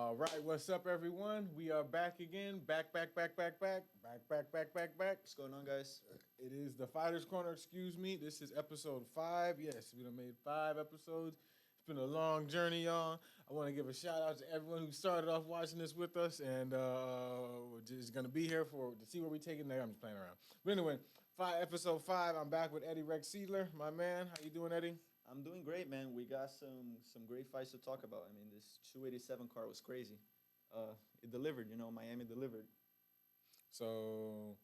All right, what's up, everyone? We are back again. Back. What's going on, guys? It is the Fighters Corner, excuse me. This is episode 5. Yes, we done made 5 episodes. It's been a long journey, y'all. I want to give a shout out to everyone who started off watching this with us and we're just going to be here to see where we take it next. I'm just playing around. But anyway, episode 5, I'm back with Eddie Rex Seidler, my man. How you doing, Eddie? I'm doing great, man. We got some great fights to talk about. I mean, this 287 card was crazy. It delivered, Miami delivered. So,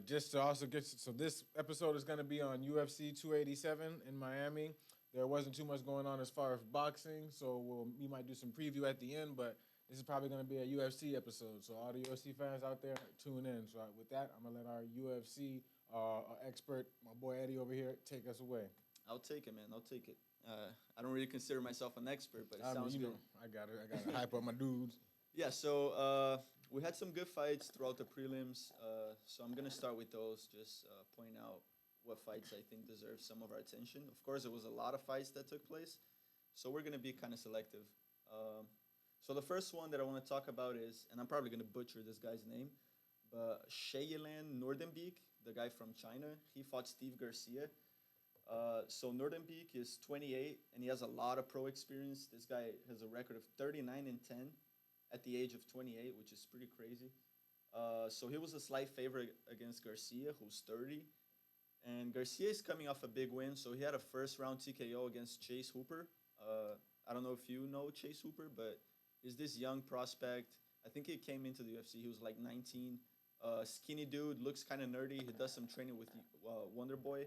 just to also this episode is going to be on UFC 287 in Miami. There wasn't too much going on as far as boxing, so we might do some preview at the end, but this is probably going to be a UFC episode. So all the UFC fans out there, tune in. So with that, I'm going to let our UFC expert, my boy Eddie over here, take us away. I'll take it, man. I'll take it. I don't really consider myself an expert, but it sounds good. I got to hype up my dudes. Yeah, so we had some good fights throughout the prelims. So I'm going to start with those, just point out what fights I think deserve some of our attention. Of course, there was a lot of fights that took place, so we're going to be kind of selective. So the first one that I want to talk about is, and I'm probably going to butcher this guy's name, but Sheyelan Nordenbeek, the guy from China, he fought Steve Garcia. So Nordenbeek is 28, and he has a lot of pro experience. This guy has a record of 39-10 at the age of 28, which is pretty crazy. So he was a slight favorite against Garcia, who's 30. And Garcia is coming off a big win, so he had a first-round TKO against Chase Hooper. I don't know if you know Chase Hooper, but he's this young prospect. I think he came into the UFC. He was like 19. Skinny dude, looks kind of nerdy. He does some training with Wonder Boy.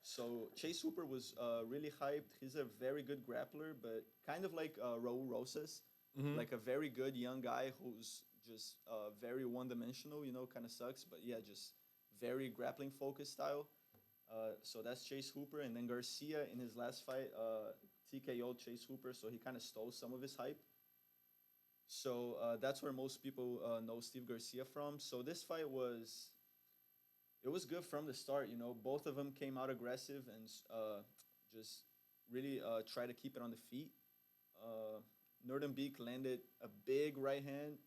So Chase Hooper was really hyped. He's a very good grappler, but kind of like Raul Rosas, like a very good young guy who's just very one-dimensional, kind of sucks. But yeah, just very grappling-focused style. So that's Chase Hooper. And then Garcia, in his last fight, TKO'd Chase Hooper, so he kind of stole some of his hype. So that's where most people know Steve Garcia from. So this fight was... It was good from the start, Both of them came out aggressive and just really tried to keep it on the feet. Nordenbeek landed a big right hand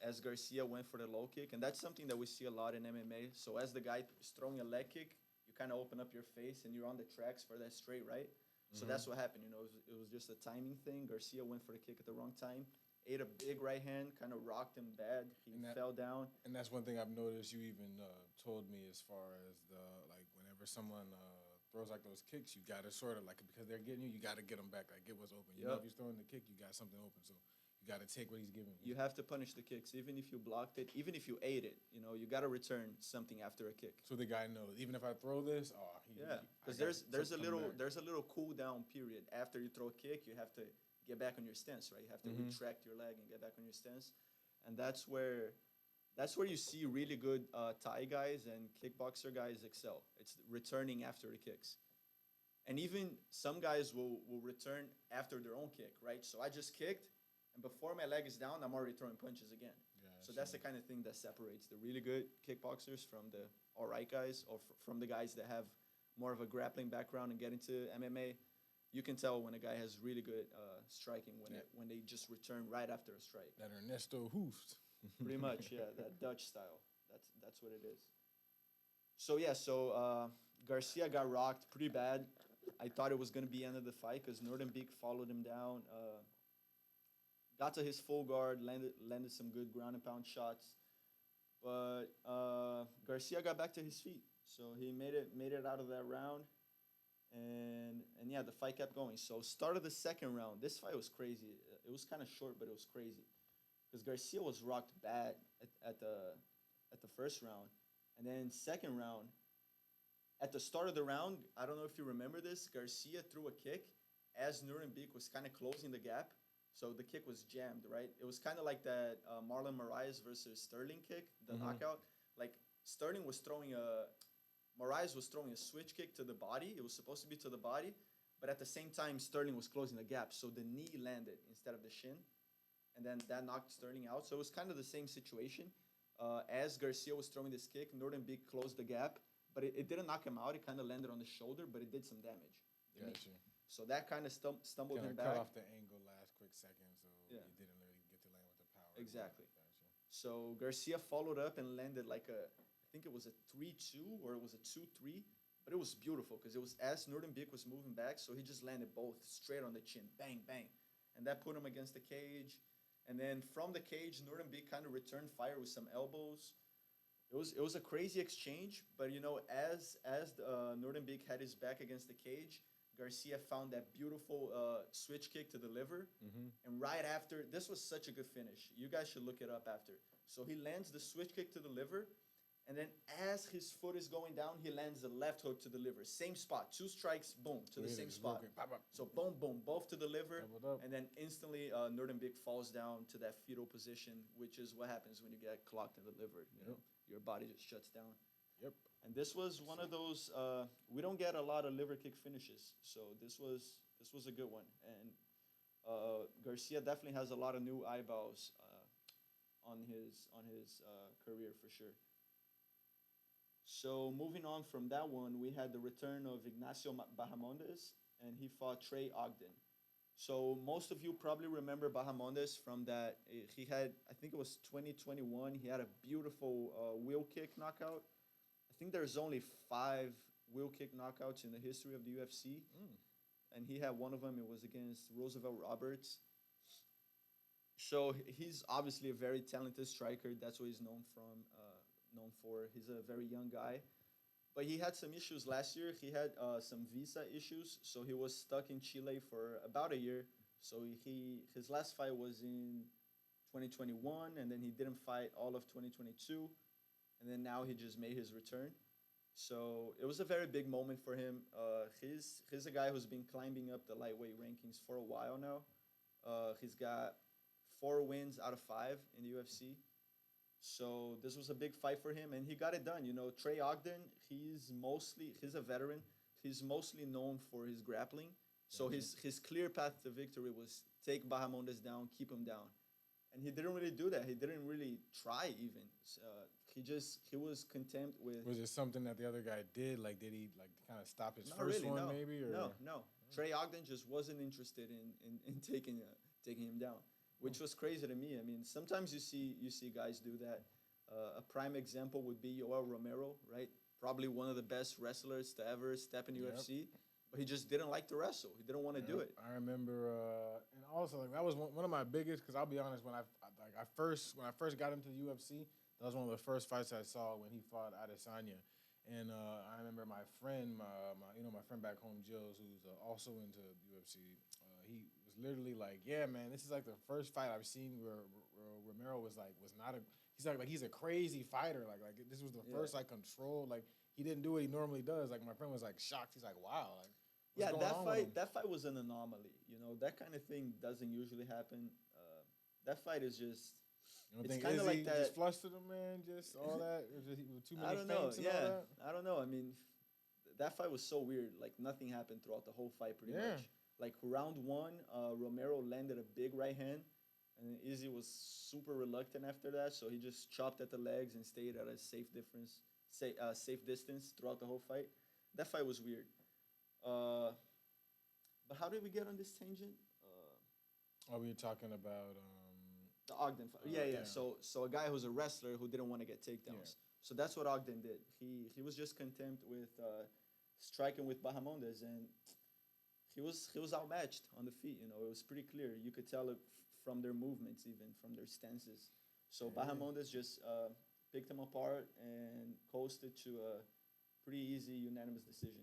as Garcia went for the low kick. And that's something that we see a lot in MMA. So as the guy is throwing a leg kick, you kind of open up your face and you're on the tracks for that straight right. So that's what happened, It was just a timing thing. Garcia went for the kick at the wrong time. Ate a big right hand, kind of rocked him bad. He fell down. And that's one thing I've noticed you even told me as far as whenever someone throws like those kicks, you got to sort of because they're getting you got to get them back, get what's open. You know, if he's throwing the kick, you got something open. So you got to take what he's giving you. You have to punish the kicks, even if you blocked it, even if you ate it. You got to return something after a kick. So the guy knows, even if I throw this, because there's a little cool down period after you throw a kick. You have to get back on your stance, right? You have to retract your leg and get back on your stance. And that's where you see really good Thai guys and kickboxer guys excel. It's returning after the kicks. And even some guys will return after their own kick, right? So I just kicked, and before my leg is down, I'm already throwing punches again. Yeah, so that's the kind of thing that separates the really good kickboxers from the all right guys, or from the guys that have more of a grappling background and get into MMA. You can tell when a guy has really good striking when they just return right after a strike. That Ernesto Hooft. Pretty much, yeah, that Dutch style. That's what it is. So Garcia got rocked pretty bad. I thought it was going to be end of the fight because Nordenbeek followed him down, got to his full guard, landed some good ground and pound shots. But Garcia got back to his feet. So he made it out of that round. And yeah, the fight kept going. So start of the second round, this fight was crazy. It was kind of short, but it was crazy. Because Garcia was rocked bad at the first round. And then second round, at the start of the round, I don't know if you remember this, Garcia threw a kick as Nordenbeek was kind of closing the gap. So the kick was jammed, right? It was kind of like that Marlon Moraes versus Sterling kick, the knockout. Like Sterling was throwing Moraes was throwing a switch kick to the body. It was supposed to be to the body, but at the same time, Sterling was closing the gap. So the knee landed instead of the shin, and then that knocked Sterling out. So it was kind of the same situation. As Garcia was throwing this kick, Nordenbeek closed the gap, but it didn't knock him out. It kind of landed on the shoulder, but it did some damage. Gotcha. So that kind of stumbled him back. Cut off the angle last quick. second, so Yeah. he didn't really get to land with the power. Exactly. Gotcha. So Garcia followed up and landed like I think it was a 3-2 or it was a 2-3, but it was beautiful because it was as Nurdenbeek was moving back, so he just landed both straight on the chin, bang, bang. And that put him against the cage. And then from the cage, Nurdenbeek kind of returned fire with some elbows. It was a crazy exchange, but you know, as Nurdenbeek had his back against the cage, Garcia found that beautiful switch kick to the liver. And right after, this was such a good finish. You guys should look it up after. So he lands the switch kick to the liver, and then as his foot is going down, he lands the left hook to the liver. Same spot, 2 strikes, boom, to the same spot. So boom, boom, both to the liver, and then instantly Nurdenbeek falls down to that fetal position, which is what happens when you get clocked in the liver. You know, your body just shuts down. Yep. And this was one of those. We don't get a lot of liver kick finishes, so this was a good one. And Garcia definitely has a lot of new eyeballs on his career for sure. So moving on from that one, we had the return of Ignacio Bahamondes, and he fought Trey Ogden. So most of you probably remember Bahamondes from that. He had, I think it was 2021. He had a beautiful wheel kick knockout. I think there's only 5 wheel kick knockouts in the history of the UFC, and he had one of them. It was against Roosevelt Roberts. So he's obviously a very talented striker. That's what he's known for. He's a very young guy, but he had some issues last year. He had some visa issues, so he was stuck in Chile for about a year. So his last fight was in 2021, and then he didn't fight all of 2022, and then now he just made his return. So it was a very big moment for him. He's a guy who's been climbing up the lightweight rankings for a while now. He's got 4 wins out of 5 in the UFC. So this was a big fight for him, and he got it done. You know, Trey Ogden, he's a veteran. He's mostly known for his grappling. So his clear path to victory was take Bahamondes down, keep him down. And he didn't really do that. He didn't really try even. He was content with... Was it something that the other guy did? Like, did he like kind of stop his first one maybe? Or? No. Trey Ogden just wasn't interested in taking him down, which was crazy to me. I mean, sometimes you see guys do that. A prime example would be Yoel Romero, right? Probably one of the best wrestlers to ever step in UFC, but he just didn't like to wrestle. He didn't want to do it. I remember, and also like that was one of my biggest. Because I'll be honest, when I first got into the UFC, that was one of the first fights I saw when he fought Adesanya. And I remember my friend, my friend back home, Jills, who's also into UFC. He was literally like, "Yeah, man, this is like the first fight I've seen where Romero was not a. He's a crazy fighter. Like this was the first control. Like he didn't do what he normally does. Like my friend was like shocked. He's like, wow. Like, that fight was an anomaly. You know, that kind of thing doesn't usually happen. That fight is just. It's kind of like that. Just flustered him, man. Just all that. Just too many feints and all that. I don't know. I mean, that fight was so weird. Like nothing happened throughout the whole fight, pretty much. Like round 1, Romero landed a big right hand, and Izzy was super reluctant after that, so he just chopped at the legs and stayed at a safe distance throughout the whole fight. That fight was weird. But how did we get on this tangent? We were talking about the Ogden fight. Yeah. So a guy who's a wrestler who didn't want to get takedowns. So that's what Ogden did. He was just content with striking with Bahamondes, and he was outmatched on the feet. You know, it was pretty clear. You could tell it from their movements, even from their stances. So Bahamondes just picked him apart and coasted to a pretty easy unanimous decision.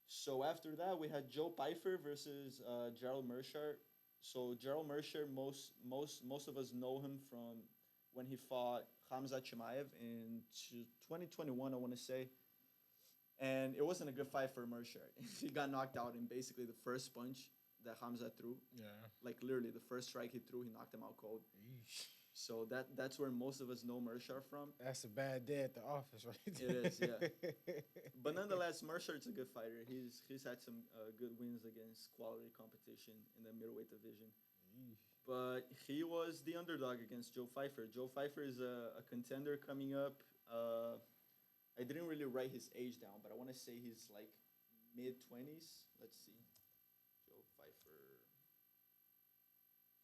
So after that, we had Joe Pyfer versus Gerald Meerschaert. So Gerald Meerschaert, most of us know him from when he fought Khamzat Chimaev in 2021, I want to say. And it wasn't a good fight for Meerschaert. He got knocked out in basically the first punch that Khamzat threw. Yeah. Like literally the first strike he threw, he knocked him out cold. Eesh. So that's where most of us know Meerschaert from. That's a bad day at the office, right? It is, yeah. But nonetheless, Meerschaert's a good fighter. He's had some good wins against quality competition in the middleweight division. Eesh. But he was the underdog against Joe Pyfer. Joe Pyfer is a contender coming up. I didn't really write his age down, but I want to say he's like mid-20s. Let's see. Joe Pyfer.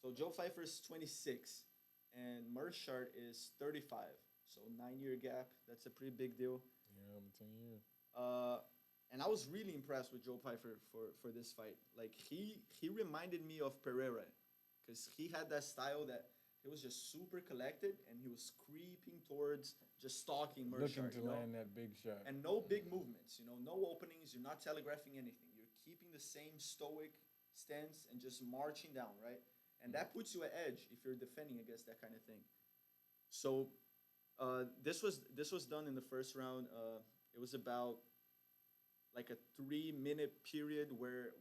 So Joe Pfeiffer is 26, and Mershart is 35. So 9-year gap. That's a pretty big deal. Yeah, 10 years. And I was really impressed with Joe Pfeiffer for this fight. Like he reminded me of Pereira, because he had that style that he was just super collected and he was creeping towards just stalking Looking Mershart, to land that big shot. and no big movements. No openings. You're not telegraphing anything. You're keeping the same stoic stance and just marching down, right? And that puts you at edge if you're defending against that kind of thing. So this was done in the first round. It was about like a 3-minute period where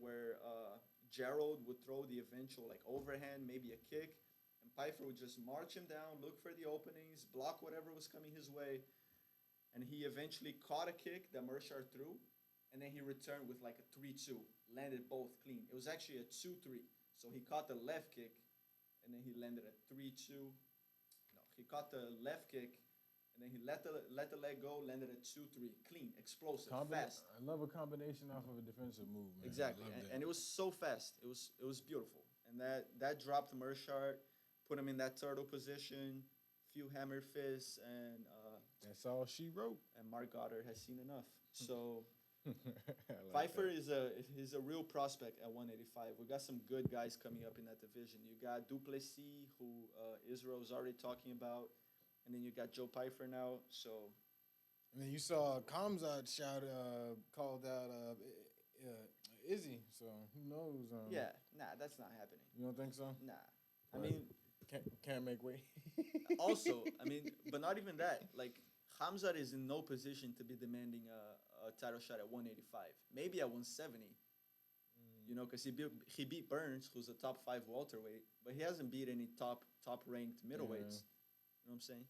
Gerald would throw the eventual like overhand, maybe a kick, and Pfeiffer would just march him down, look for the openings, block whatever was coming his way, and he eventually caught a kick that Mershart threw, and then he returned with like a 3-2, landed both clean. It was actually a 2-3. So he caught the left kick, and then he landed a 3-2. No, he caught the left kick, and then he let the leg go, landed a 2-3, clean, explosive, fast. I love a combination off of a defensive move, man. Exactly, and it was so fast. It was beautiful, and that dropped Mershart, put him in that turtle position, few hammer fists, and that's all she wrote. And Mark Goddard has seen enough. So like Pfeiffer is a real prospect at 185. We got some good guys coming up in that division. You got Duplessis, who Israel was already talking about. And then you got Joe Pfeiffer now, so. And then you saw Kamzat called out Izzy, so who knows? Yeah, that's not happening. You don't think so? Nah. Right. I mean. Can't make weight. Also, I mean, but not even that. Like, Kamzat is in no position to be demanding a title shot at 185. Maybe at 170. Because he beat Burns, who's a top 5 welterweight, but he hasn't beat any top ranked middleweights. You know what I'm saying?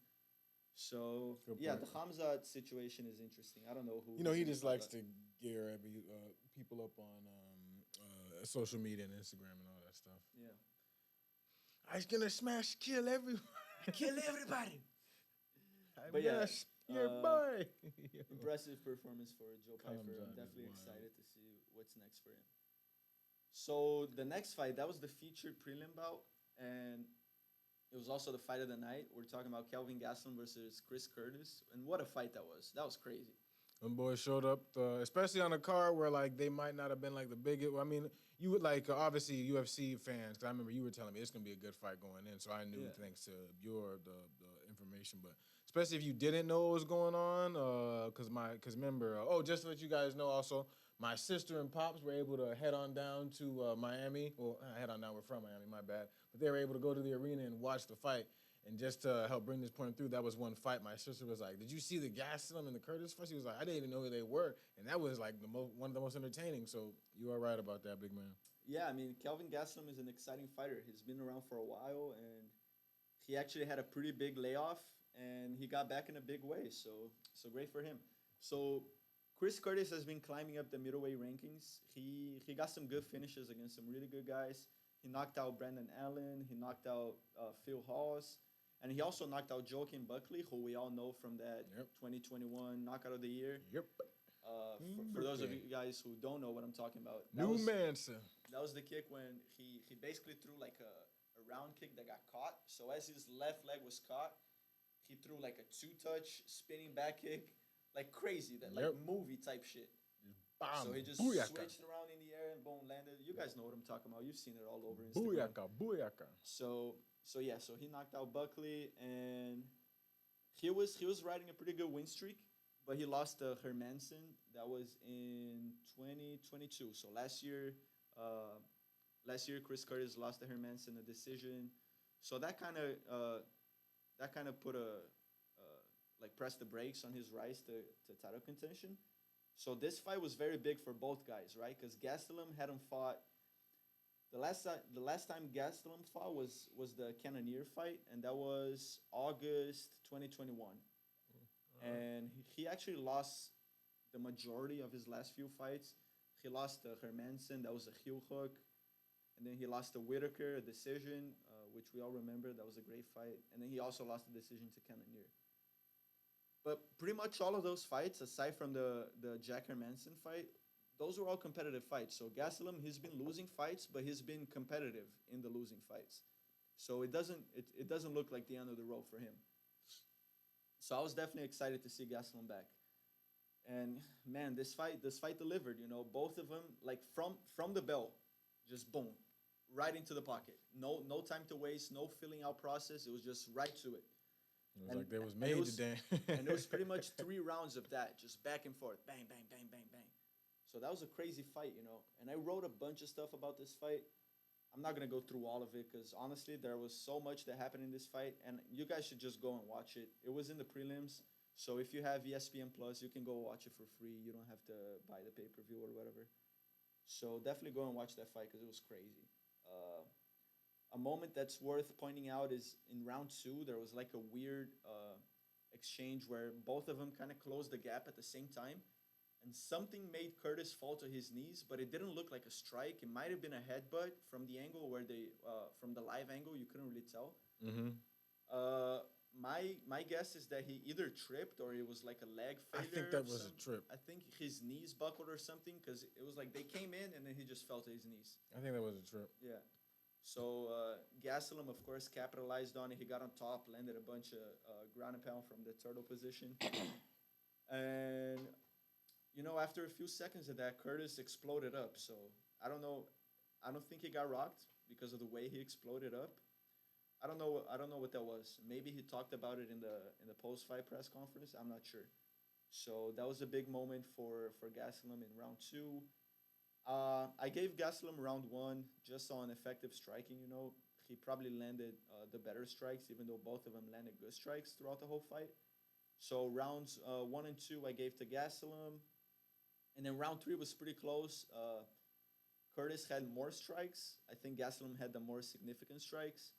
So, the Hamzat situation is interesting. I don't know who. He just likes to gear people up on social media and Instagram and all that stuff. Yeah. I was going to kill everyone. Kill everybody. But yeah, your boy. Impressive performance for Joe Pfeiffer. I'm definitely excited to see what's next for him. So, the next fight, that was the featured prelim bout. And it was also the fight of the night. We're talking about Kelvin Gastelum versus Chris Curtis. And what a fight that was. That was crazy. Them boys showed up, especially on a card where, like, they might not have been, like, the biggest. I mean, you would, like, obviously UFC fans, because I remember you were telling me it's going to be a good fight going in. So I knew thanks to the information. But especially if you didn't know what was going on, because remember, just to let you guys know also, my sister and pops were able to head on down to Miami. Well, head on down. We're from Miami, my bad. But they were able to go to the arena and watch the fight. And just to help bring this point through, that was one fight. My sister was like, "Did you see the Gastelum and the Curtis fight?" She was like, "I didn't even know who they were." And that was like one of the most entertaining. So you are right about that, big man. Yeah, I mean, Kelvin Gastelum is an exciting fighter. He's been around for a while, and he actually had a pretty big layoff, and he got back in a big way. So great for him. So Chris Curtis has been climbing up the middleweight rankings. He got some good finishes against some really good guys. He knocked out Brandon Allen. He knocked out Phil Hawes. And he also knocked out Joaquin Buckley, who we all know from that 2021 Knockout of the Year. Yep. For those of you guys who don't know what I'm talking about. That was the kick when he basically threw like a round kick that got caught. So as his left leg was caught, he threw like a 2-touch spinning back kick. Like crazy, that like movie type shit. Bam. So he just switched around in the air and boom, landed. You guys know what I'm talking about. You've seen it all over Instagram. Booyaka. So he knocked out Buckley, and he was riding a pretty good win streak, but he lost to Hermanson. That was in 2022. So last year Chris Curtis lost to Hermanson a decision. So that kind of put pressed the brakes on his rise to title contention. So this fight was very big for both guys, right? Because Gastelum hadn't fought. The last time Gastelum fought was the Cannonier fight, and that was August 2021. And he actually lost the majority of his last few fights. He lost to Hermanson. That was a heel hook. And then he lost to Whitaker, a decision, which we all remember. That was a great fight. And then he also lost the decision to Cannonier. But pretty much all of those fights, aside from the Jack Hermanson fight, those were all competitive fights. So Gastelum, he's been losing fights, but he's been competitive in the losing fights. So it doesn't look like the end of the road for him. So I was definitely excited to see Gastelum back. And man, this fight delivered. You know, both of them like from the bell, just boom, right into the pocket. No time to waste. No filling out process. It was just right to it. It was like they was made today. And it was pretty much 3 rounds of that, just back and forth, bang, bang, bang, bang, bang. So that was a crazy fight, you know. And I wrote a bunch of stuff about this fight. I'm not gonna go through all of it because honestly, there was so much that happened in this fight, and you guys should just go and watch it. It was in the prelims, so if you have ESPN Plus, you can go watch it for free. You don't have to buy the pay-per-view or whatever. So definitely go and watch that fight because it was crazy. A moment that's worth pointing out is in round 2, there was like a weird exchange where both of them kind of closed the gap at the same time. And something made Curtis fall to his knees, but it didn't look like a strike. It might have been a headbutt from the angle where from the live angle, you couldn't really tell. Mm-hmm. My guess is that he either tripped or it was like a leg failure. I think that was a trip. I think his knees buckled or something because it was like they came in and then he just fell to his knees. I think that was a trip. Yeah. So Gastelum, of course, capitalized on it. He got on top, landed a bunch of ground and pound from the turtle position. And, you know, after a few seconds of that, Curtis exploded up. So I don't know. I don't think he got rocked because of the way he exploded up. I don't know what that was. Maybe he talked about it in the post-fight press conference. I'm not sure. So that was a big moment for Gastelum in round 2. I gave Gastelum round 1 just on effective striking. You know, he probably landed the better strikes, even though both of them landed good strikes throughout the whole fight. So rounds 1 and 2 I gave to Gastelum, and then round 3 was pretty close. Curtis had more strikes. I think Gastelum had the more significant strikes.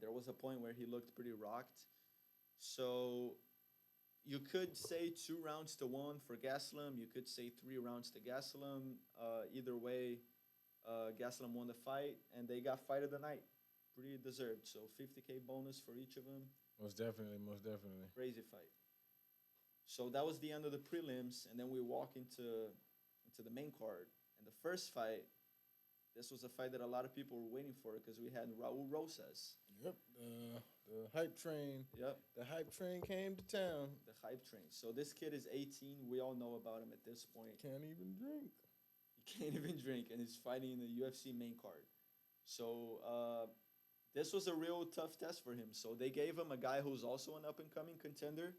There was a point where he looked pretty rocked. So you could say 2 rounds to 1 for Gastelum. You could say 3 rounds to Gastelum. Either way, Gastelum won the fight, and they got fight of the night. Pretty deserved. So $50K bonus for each of them. Most definitely. Crazy fight. So that was the end of the prelims, and then we walk into the main card. And the first fight, this was a fight that a lot of people were waiting for because we had Raul Rosas. Yep, the hype train. Yep. The hype train came to town. The hype train. So this kid is 18. We all know about him at this point. Can't even drink. He can't even drink, and he's fighting in the UFC main card. So this was a real tough test for him. So they gave him a guy who's also an up-and-coming contender,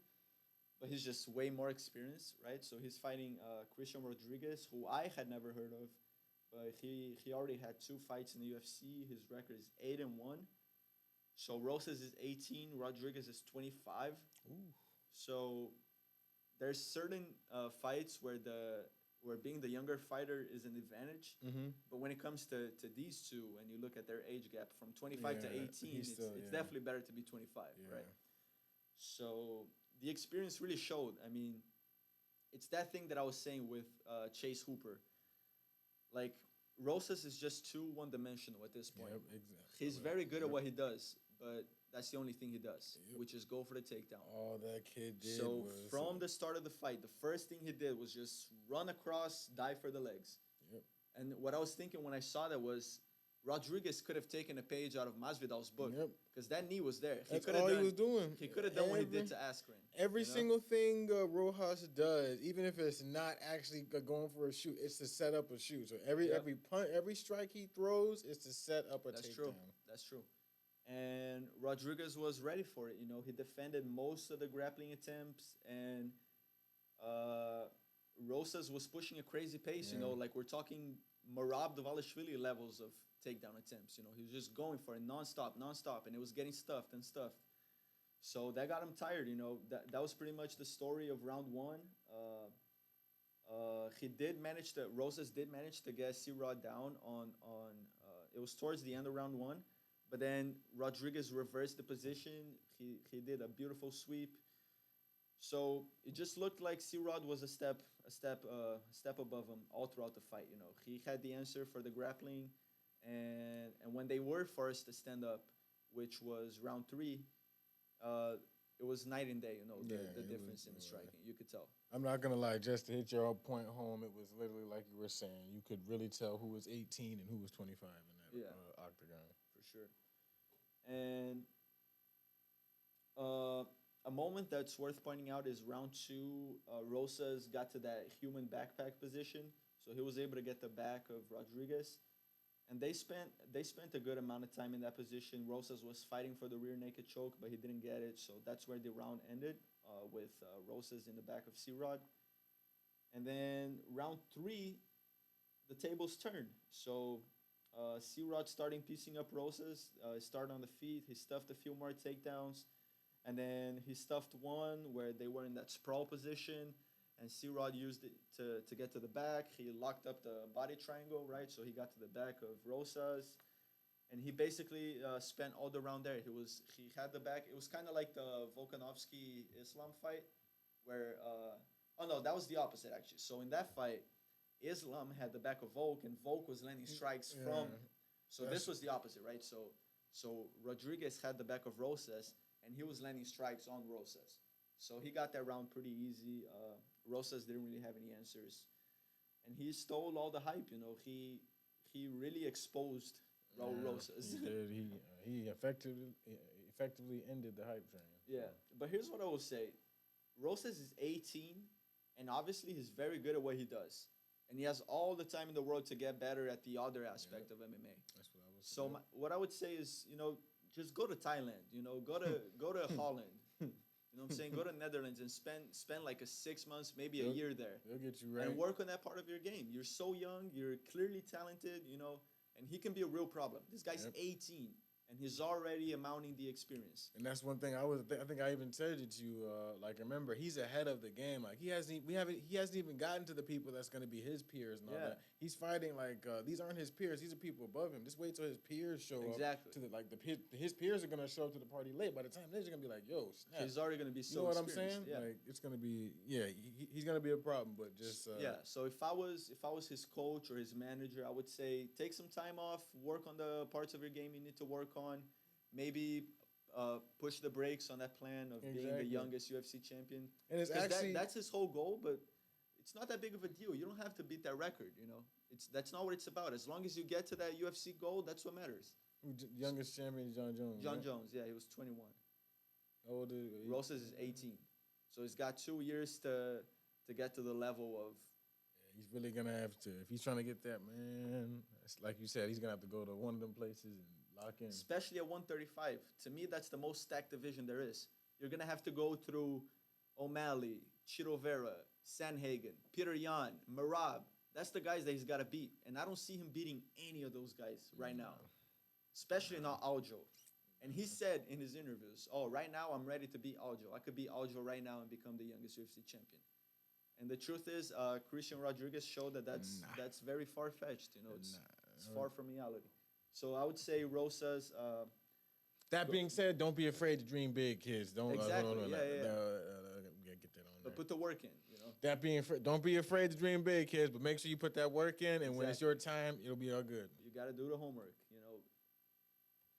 but he's just way more experienced, right? So he's fighting Christian Rodriguez, who I had never heard of. But he already had 2 fights in the UFC. His record is 8-1. So Rosas is 18. Rodriguez is 25. Ooh. So there's certain fights where being the younger fighter is an advantage. Mm-hmm. But when it comes to these two, and you look at their age gap from 25 to 18, it's definitely better to be 25, right? So the experience really showed. I mean, it's that thing that I was saying with Chase Hooper. Like, Rosas is just too one-dimensional at this point. Yep, exactly. He's very good at what he does, but that's the only thing he does, which is go for the takedown. All that kid did So from the start of the fight, the first thing he did was just run across, dive for the legs. Yep. And what I was thinking when I saw that was Rodriguez could have taken a page out of Masvidal's book. Yep. Because that knee was there. That's all he was doing. He could have done what he did to Askren. Every single thing Rojas does, even if it's not actually going for a shoot, it's to set up a shoot. So every punt, every strike he throws is to set up a takedown. That's true. And Rodriguez was ready for it. You know, he defended most of the grappling attempts, and Rosas was pushing a crazy pace. You know, like we're talking Merab Dvalishvili levels of takedown attempts. You know, he was just going for it nonstop, and it was getting stuffed. So that got him tired. You know, that was pretty much the story of round 1. Rosas did manage to get C-Rod down on it was towards the end of round 1, but then Rodriguez reversed the position. He did a beautiful sweep. So it just looked like C-Rod was a step above him all throughout the fight. You know, he had the answer for the grappling, and when they were forced to stand up, which was round 3, it was night and day. You know, the difference in the striking. You could tell. I'm not gonna lie, just to hit your point home, it was literally like you were saying. You could really tell who was 18 and who was 25 in that octagon. For sure. And a moment that's worth pointing out is round two. Rosas got to that human backpack position, so he was able to get the back of Rodriguez, and they spent a good amount of time in that position. Rosas was fighting for the rear naked choke, but he didn't get it, so that's where the round ended with Rosas in the back of C-Rod. And then round three, the tables turned. So C-Rod starting piecing up Rosas, started on the feet. He stuffed a few more takedowns. And then he stuffed one where they were in that sprawl position. And C-Rod used it to get to the back. He locked up the body triangle, right? So he got to the back of Rosas. And he basically spent all the round there. He had the back. It was kind of like the Volkanovski-Islam fight where... oh, no, that was the opposite, actually. So in that fight, Islam had the back of Volk, and Volk was landing strikes from... So this was the opposite, right? So Rodriguez had the back of Rosas, and he was landing strikes on Rosas. So he got that round pretty easy. Rosas didn't really have any answers. And he stole all the hype, you know. He really exposed Raul Rosas. He did. He effectively ended the hype train. Yeah, but here's what I will say. Rosas is 18, and obviously he's very good at what he does. And he has all the time in the world to get better at the other aspect of MMA. That's what I was saying. So what I would say is, you know, just go to Thailand, you know, go to Holland. You know what I'm saying? Go to Netherlands and spend like 6 months, maybe a year there. They'll get you right. And work on that part of your game. You're so young, you're clearly talented, you know, and he can be a real problem. This guy's 18. And he's already amounting the experience. And that's one thing I think I even said it to you. Like, remember, he's ahead of the game. Like, he hasn't even gotten to the people that's going to be his peers and all that. He's fighting like these aren't his peers. These are people above him. Just wait till his peers show up. To his peers are going to show up to the party late. By the time they're just going to be like, yo, snap. He's already going to be so. You know what I'm experienced. saying? Yeah. Like, it's going to be he's going to be a problem. But just So if I was his coach or his manager, I would say take some time off, work on the parts of your game you need to work on. Maybe push the brakes on that plan of being the youngest UFC champion. And it's actually that's his whole goal, but it's not that big of a deal. You don't have to beat that record, you know. That's not what it's about. As long as you get to that UFC goal, that's what matters. Youngest champion is John Jones. John Jones, yeah, he was 21. How old is he? Rosas is 18. So he's got 2 years to get to the level of... Yeah, he's really going to have to. If he's trying to get that, man, like you said, he's going to have to go to one of them places and lock in. Especially at 135. To me, that's the most stacked division there is. You're going to have to go through O'Malley, Chito Vera, Sanhagen, Peter Yan, Merab. That's the guys that he's got to beat. And I don't see him beating any of those guys right now. Especially not Aljo. And he said in his interviews, right now I'm ready to beat Aljo. I could beat Aljo right now and become the youngest UFC champion. And the truth is, Christian Rodriguez showed that's very far-fetched. You know, it's far from reality. So I would say Rosas... that being said, don't be afraid to dream big, kids. Don't Exactly. Get that on But there. put the work in, you know. That being don't be afraid to dream big, kids. But make sure you put that work in, and when it's your time, it'll be all good. You got to do the homework, you know.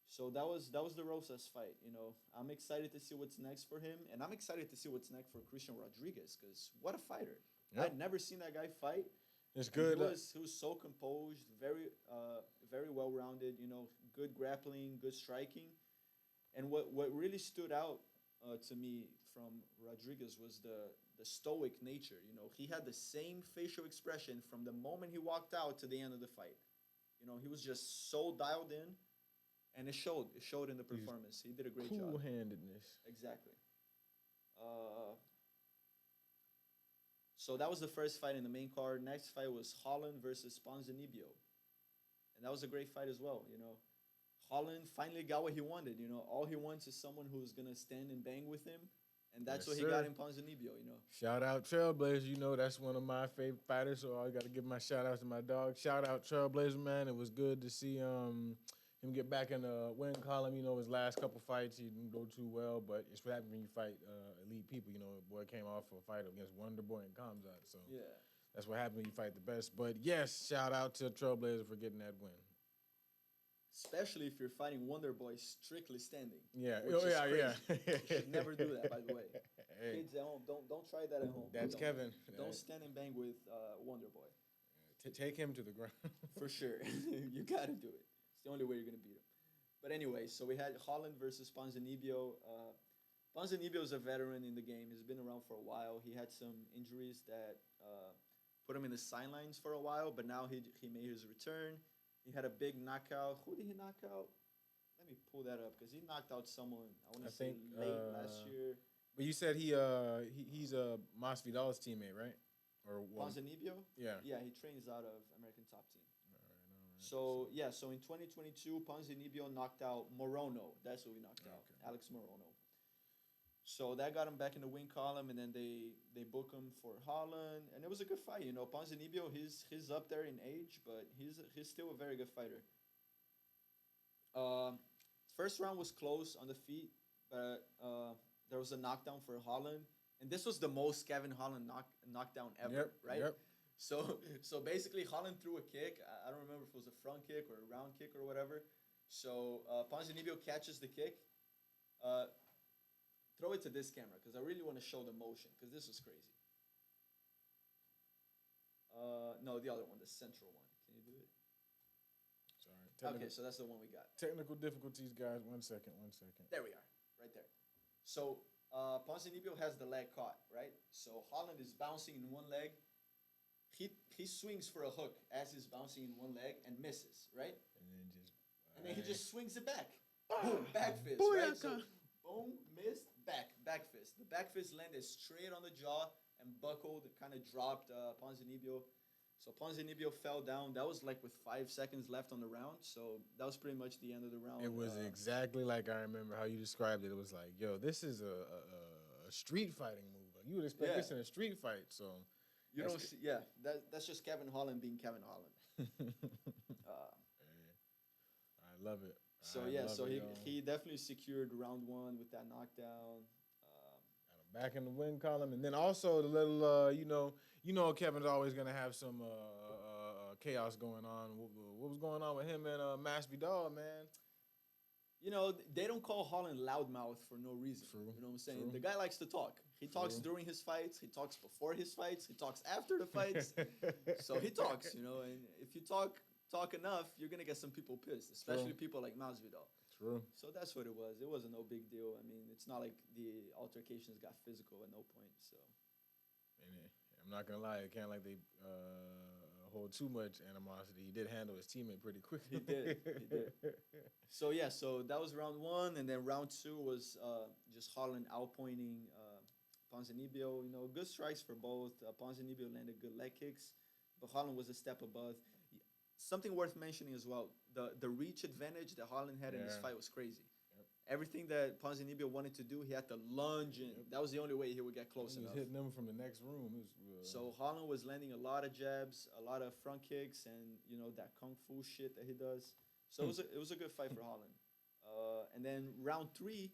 So that was the Rosas fight, you know. I'm excited to see what's next for him, and I'm excited to see what's next for Christian Rodriguez, because what a fighter! Yep. I'd never seen that guy fight. It's good. He was so composed, very well-rounded, you know, good grappling, good striking. And what really stood out to me from Rodriguez was the stoic nature. You know, he had the same facial expression from the moment he walked out to the end of the fight. You know, he was just so dialed in, and it showed. It showed in the performance. He did a great job. Cool-handedness. Exactly. So that was the first fight in the main card. Next fight was Holland versus Ponzinibbio. And that was a great fight as well, you know. Holland finally got what he wanted, you know. All he wants is someone who's going to stand and bang with him. And that's what he got in Ponzinibbio, you know. Shout out Trailblazer. You know, that's one of my favorite fighters, so I got to give my shout-outs to my dog. Shout out Trailblazer, man. It was good to see him get back in the win column. You know, his last couple fights, he didn't go too well, but it's what happens when you fight elite people. You know, boy came off a fight against Wonderboy and Kamzat, so that's what happens when you fight the best. But, yes, shout out to Trailblazer for getting that win. Especially if you're fighting Wonderboy strictly standing. Yeah. You should Yeah. never do that, by the way. Hey. Kids at home, don't try that at home. That's Kevin. Don't stand and bang with Wonderboy. Take him to the ground. For sure. You got to do it. It's the only way you're going to beat him. But anyway, so we had Holland versus Ponzinibbio. Ponzinibbio is a veteran in the game. He's been around for a while. He had some injuries that put him in the sidelines for a while, but now he made his return. He had a big knockout. Who did he knock out? Let me pull that up because he knocked out someone. I want to say late last year. But you said he's a Masvidal's teammate, right? Or Ponzinibbio? Yeah. Yeah, he trains out of American Top Team. All right. So in 2022, Ponzinibbio knocked out Morono. That's who he knocked out, Alex Morono. So that got him back in the win column, and then they book him for Holland, and it was a good fight. Ponzinibbio, he's up there in age, but he's still a very good fighter. First round was close on the feet, but there was a knockdown for Holland, and this was the most Kevin Holland knockdown ever, right? Yep. So basically, Holland threw a kick. I don't remember if it was a front kick or a round kick or whatever. So Ponzinibbio catches the kick. Throw it to this camera because I really want to show the motion because this was crazy. No, the other one, the central one. Can you do it? Sorry. Okay, so that's the one we got. Technical difficulties, guys. One second. There we are, right there. So Ponzinibbio has the leg caught, right? So Holland is bouncing in one leg. He swings for a hook as he's bouncing in one leg and misses, right? And then he just swings it back. Boom, back fist, right? So boom, missed, back fist. The back fist landed straight on the jaw and buckled, kind of dropped Ponzinibbio. So Ponzinibbio fell down. That was like with 5 seconds left on the round. So that was pretty much the end of the round. It was exactly like I remember how you described it. It was like, yo, this is a street fighting move. Like, you would expect this in a street fight. So you don't see, that's just Kevin Holland being Kevin Holland. I love it. So he definitely secured round one with that knockdown. Back in the win column, and then also the little, Kevin's always gonna have some chaos going on. What was going on with him and Masvidal, man? They don't call Holland loudmouth for no reason. True. You know what I'm saying? True. The guy likes to talk. He talks during his fights. He talks before his fights. He talks after the fights. So he talks, and if you talk enough, you're gonna get some people pissed, especially people like Masvidal. True. So that's what it was. It wasn't no big deal. I mean, it's not like the altercations got physical at no point. So, I'm not gonna lie, it can't like they hold too much animosity. He did handle his teammate pretty quickly. He did. So that was round one, and then round two was just Holland outpointing Ponzinibbio. Good strikes for both. Ponzinibbio landed good leg kicks, but Holland was a step above. Something worth mentioning as well, the reach advantage that Holland had in this fight was crazy. Yep. Everything that Ponzinibbio wanted to do, he had to lunge in. Yep. That was the only way he would get close enough. He was hitting them from the next room. So Holland was landing a lot of jabs, a lot of front kicks, and that kung fu shit that he does. So it was a good fight for Holland. And then round three,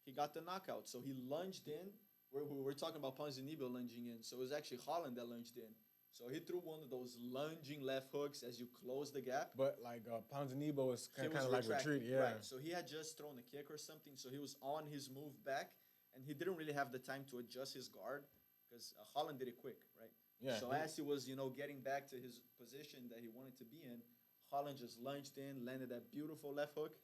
he got the knockout. So he lunged in. We're talking about Ponzinibbio lunging in. So it was actually Holland that lunged in. So he threw one of those lunging left hooks as you close the gap. But like Ponzinibbio was kind of like retreating. Yeah. Right. So he had just thrown a kick or something. So he was on his move back, and he didn't really have the time to adjust his guard because Holland did it quick, right? Yeah. So as he was, getting back to his position that he wanted to be in, Holland just lunged in, landed that beautiful left hook,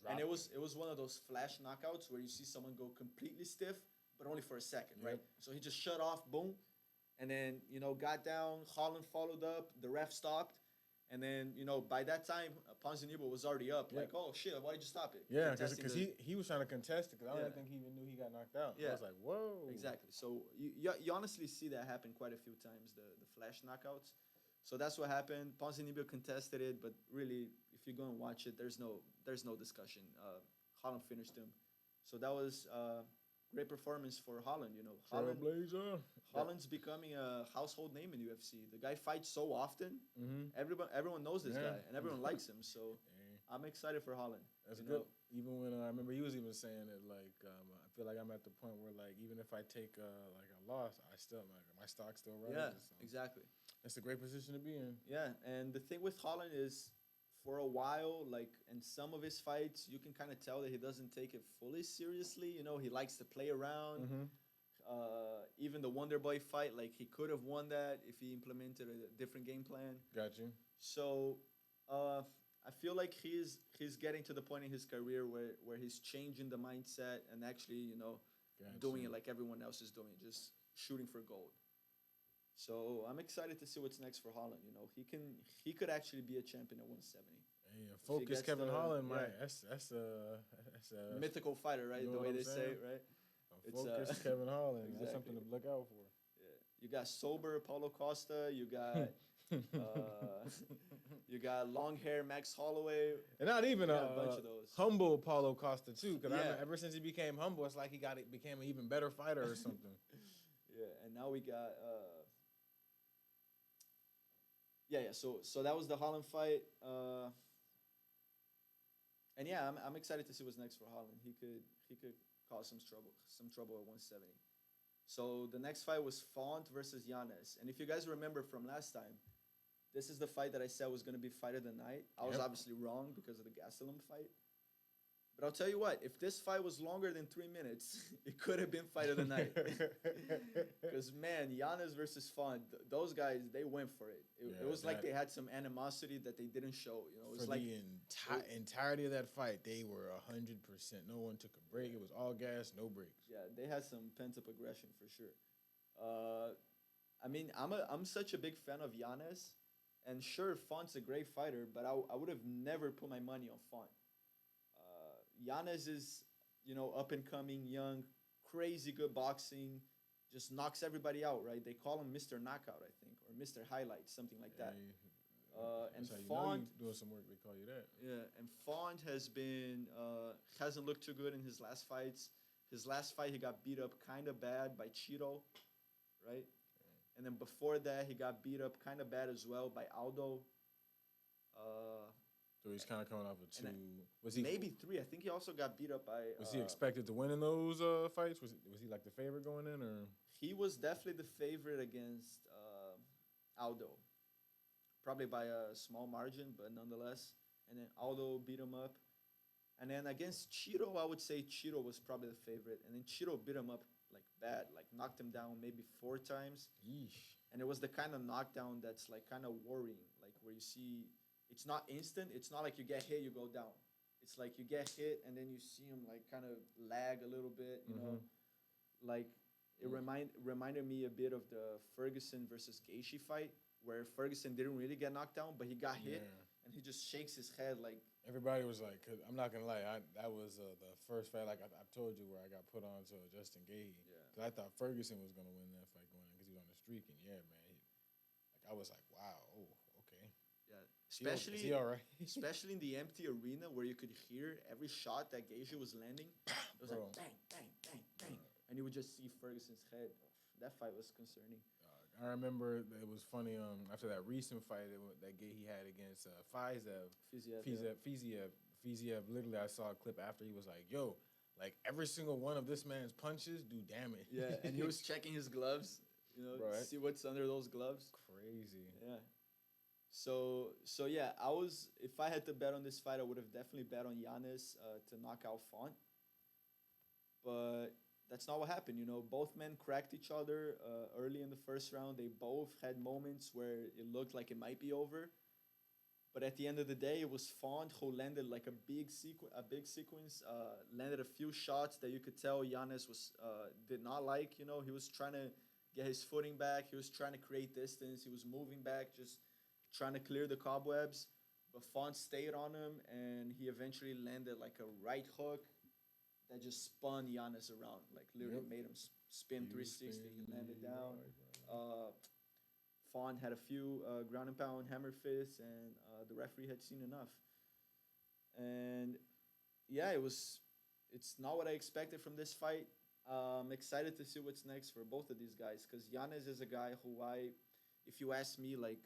and it was one of those flash knockouts where you see someone go completely stiff, but only for a second, right? So he just shut off, boom. And then, got down, Holland followed up, the ref stopped. And then, by that time, Ponzinibbio was already up. Like, oh, shit, why did you stop it? Yeah, because he was trying to contest it because I don't think he even knew he got knocked out. Yeah. I was like, whoa. Exactly. So you honestly see that happen quite a few times, the flash knockouts. So that's what happened. Ponzinibbio contested it, but really, if you go and watch it, there's no discussion. Holland finished him. So that was great performance for Holland, Holland's becoming a household name in UFC. The guy fights so often. Mm-hmm. Everyone knows this guy, and everyone likes him. So I'm excited for Holland. That's good. Even when I remember he was even saying it, like, I feel like I'm at the point where, like, even if I take like a loss, I still my stock still rises. Yeah, so exactly. It's a great position to be in. Yeah, and the thing with Holland is, for a while, like in some of his fights, you can kind of tell that he doesn't take it fully seriously. He likes to play around. Mm-hmm. Even the Wonder Boy fight, like he could have won that if he implemented a different game plan. Got you. So I feel like he's getting to the point in his career where he's changing the mindset and actually, doing it like everyone else is doing, just shooting for gold. So I'm excited to see what's next for Holland. He could actually be a champion at 170. Yeah, focus Kevin Holland, man. Yeah. That's a Mythical fighter, right? You know The way what they I'm say saying? it, right? Focus Kevin Holland. Exactly. That's something to look out for. Yeah. You got sober Paulo Costa. You got you got long hair Max Holloway. And not even a bunch of those. Humble Paulo Costa too, because Yeah. ever since he became humble, it's like became an even better fighter or something. Yeah, and now we got So that was the Holland fight. And yeah, I'm excited to see what's next for Holland. He could cause some trouble at 170. So the next fight was Font versus Yanez. And if you guys remember from last time, this is the fight that I said was going to be fight of the night. I was obviously wrong because of the Gastelum fight. But I'll tell you what, if this fight was longer than 3 minutes, it could have been fight of the night. Because, man, Yanez versus Font, those guys, they went for it. It was like they had some animosity that they didn't show. It was for like the entirety of that fight, they were 100%. No one took a break. It was all gas, no breaks. Yeah, they had some pent-up aggression for sure. I mean, I'm such a big fan of Yanez. And sure, Font's a great fighter, but I would have never put my money on Font. Yanez is, up and coming, young, crazy good boxing, just knocks everybody out, right? They call him Mr. Knockout, I think, or Mr. Highlight, something like that. And Font, doing some work, they call you that. Yeah, and Font hasn't looked too good in his last fights. His last fight, he got beat up kind of bad by Cheeto, right? And then before that, he got beat up kind of bad as well by Aldo. So he's kind of coming off of two. Was he maybe three? I think he also got beat up by. Was he expected to win in those fights? Was he like the favorite going in, or? He was definitely the favorite against Aldo, probably by a small margin, but nonetheless. And then Aldo beat him up, and then against Cheeto, I would say Cheeto was probably the favorite, and then Cheeto beat him up like bad, like knocked him down maybe 4 times. Yeesh. And it was the kind of knockdown that's like kind of worrying, like where you see. It's not instant. It's not like you get hit, you go down. It's like you get hit, and then you see him like kind of lag a little bit, you know. Like it reminded me a bit of the Ferguson versus Gaethje fight, where Ferguson didn't really get knocked down, but he got hit, and he just shakes his head like. Everybody was like, cause I'm not gonna lie, that was the first fight, like I told you, where I got put on to Justin Gaethje. Yeah. Cause I thought Ferguson was gonna win that fight going in, cause he was on the streak, and yeah, man, I was like, wow, oh. Especially, is he all right? Especially in the empty arena where you could hear every shot that Gaethje was landing. It was like bang, bang, bang, bang. And you would just see Ferguson's head. That fight was concerning. I remember it was funny after that recent fight that Gaethje had against Fiziev. Literally, I saw a clip after he was like, yo, like every single one of this man's punches do damage. Yeah, and he was checking his gloves, see what's under those gloves. Crazy. Yeah. So yeah, if I had to bet on this fight, I would have definitely bet on Yanez to knock out Font. But that's not what happened. Both men cracked each other early in the first round. They both had moments where it looked like it might be over. But at the end of the day, it was Font who landed like a big sequence, landed a few shots that you could tell Yanez did not like. He was trying to get his footing back. He was trying to create distance. He was moving back, just trying to clear the cobwebs, but Font stayed on him, and he eventually landed like a right hook that just spun Yanez around, like literally made him spin 360. He landed down. Font had a few ground and pound hammer fists, and the referee had seen enough. And yeah, it's not what I expected from this fight. I'm excited to see what's next for both of these guys, because Yanez is a guy who if you ask me, like,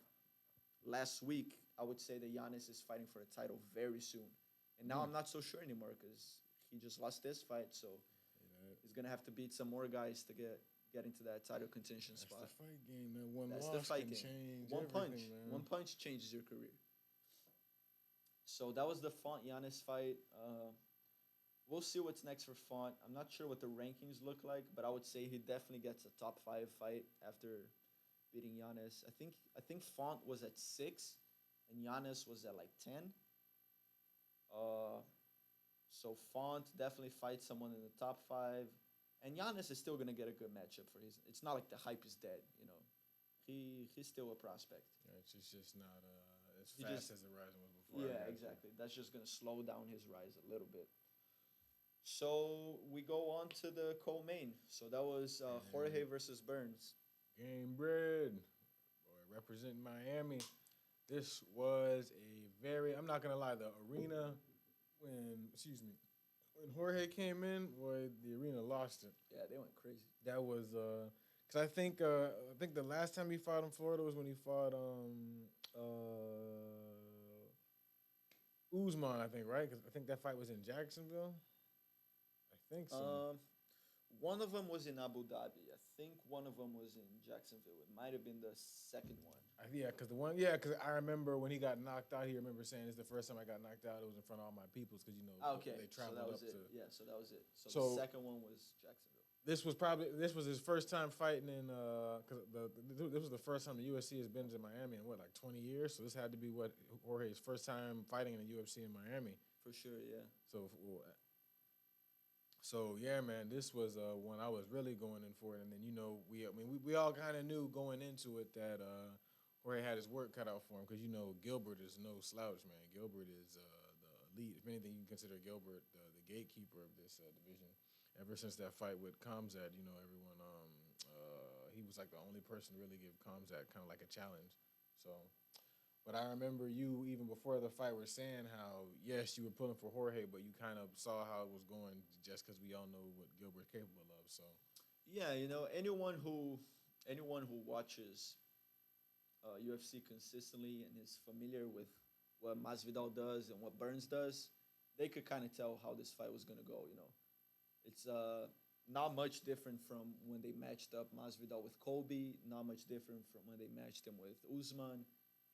last week, I would say that Yanez is fighting for a title very soon. And now I'm not so sure anymore because he just lost this fight. So he's going to have to beat some more guys to get into that title contention spot. That's the fight game, man. That's the fight game. Change One punch changes your career. So that was the Font-Yanez fight. We'll see what's next for Font. I'm not sure what the rankings look like, but I would say he definitely gets a top 5 fight after beating Yanez. I think Font was at 6, and Yanez was at like 10. Uh, so Font definitely fights someone in the top five, and Giannis is still gonna get a good matchup for his. It's not like the hype is dead, you know. He's still a prospect. Yeah, it's just not as He fast just as the Rising was before. yeah, exactly. That's just gonna slow down his rise a little bit. So we go on to the co-main. So that was Jorge versus Burns. Game bread. Boy, representing Miami. This was a very, I'm not going to lie, the arena, when Jorge came in, boy, the arena lost it. Yeah, they went crazy. That was, because I think the last time he fought in Florida was when he fought Usman, I think, right? Because I think that fight was in Jacksonville. I think so. One of them was in Abu Dhabi. I think one of them was in Jacksonville. It might have been the second one. Because I remember when he got knocked out, he remember saying, "It's the first time I got knocked out. It was in front of all my peoples," because Okay, they so traveled that was up it. to. Yeah, so that was it. So So- the second one was Jacksonville. This was his first time fighting in because this was the first time the UFC has been to Miami in what, like 20 years. So this had to be what Jorge's first time fighting in the UFC in Miami. For sure, yeah. So yeah, man, this was one I was really going in for, and then we all kind of knew going into it that Jorge had his work cut out for him because Gilbert is no slouch, man. Gilbert is the elite. If anything, you can consider Gilbert the gatekeeper of this division. Ever since that fight with Kamzat, everyone he was like the only person to really give Kamzat kind of like a challenge. So. But I remember you, even before the fight, were saying how, yes, you were pulling for Jorge, but you kind of saw how it was going just because we all know what Gilbert's capable of. So, Yeah, anyone who watches UFC consistently and is familiar with what Masvidal does and what Burns does, they could kind of tell how this fight was gonna go. It's not much different from when they matched up Masvidal with Colby. Not much different from when they matched him with Usman.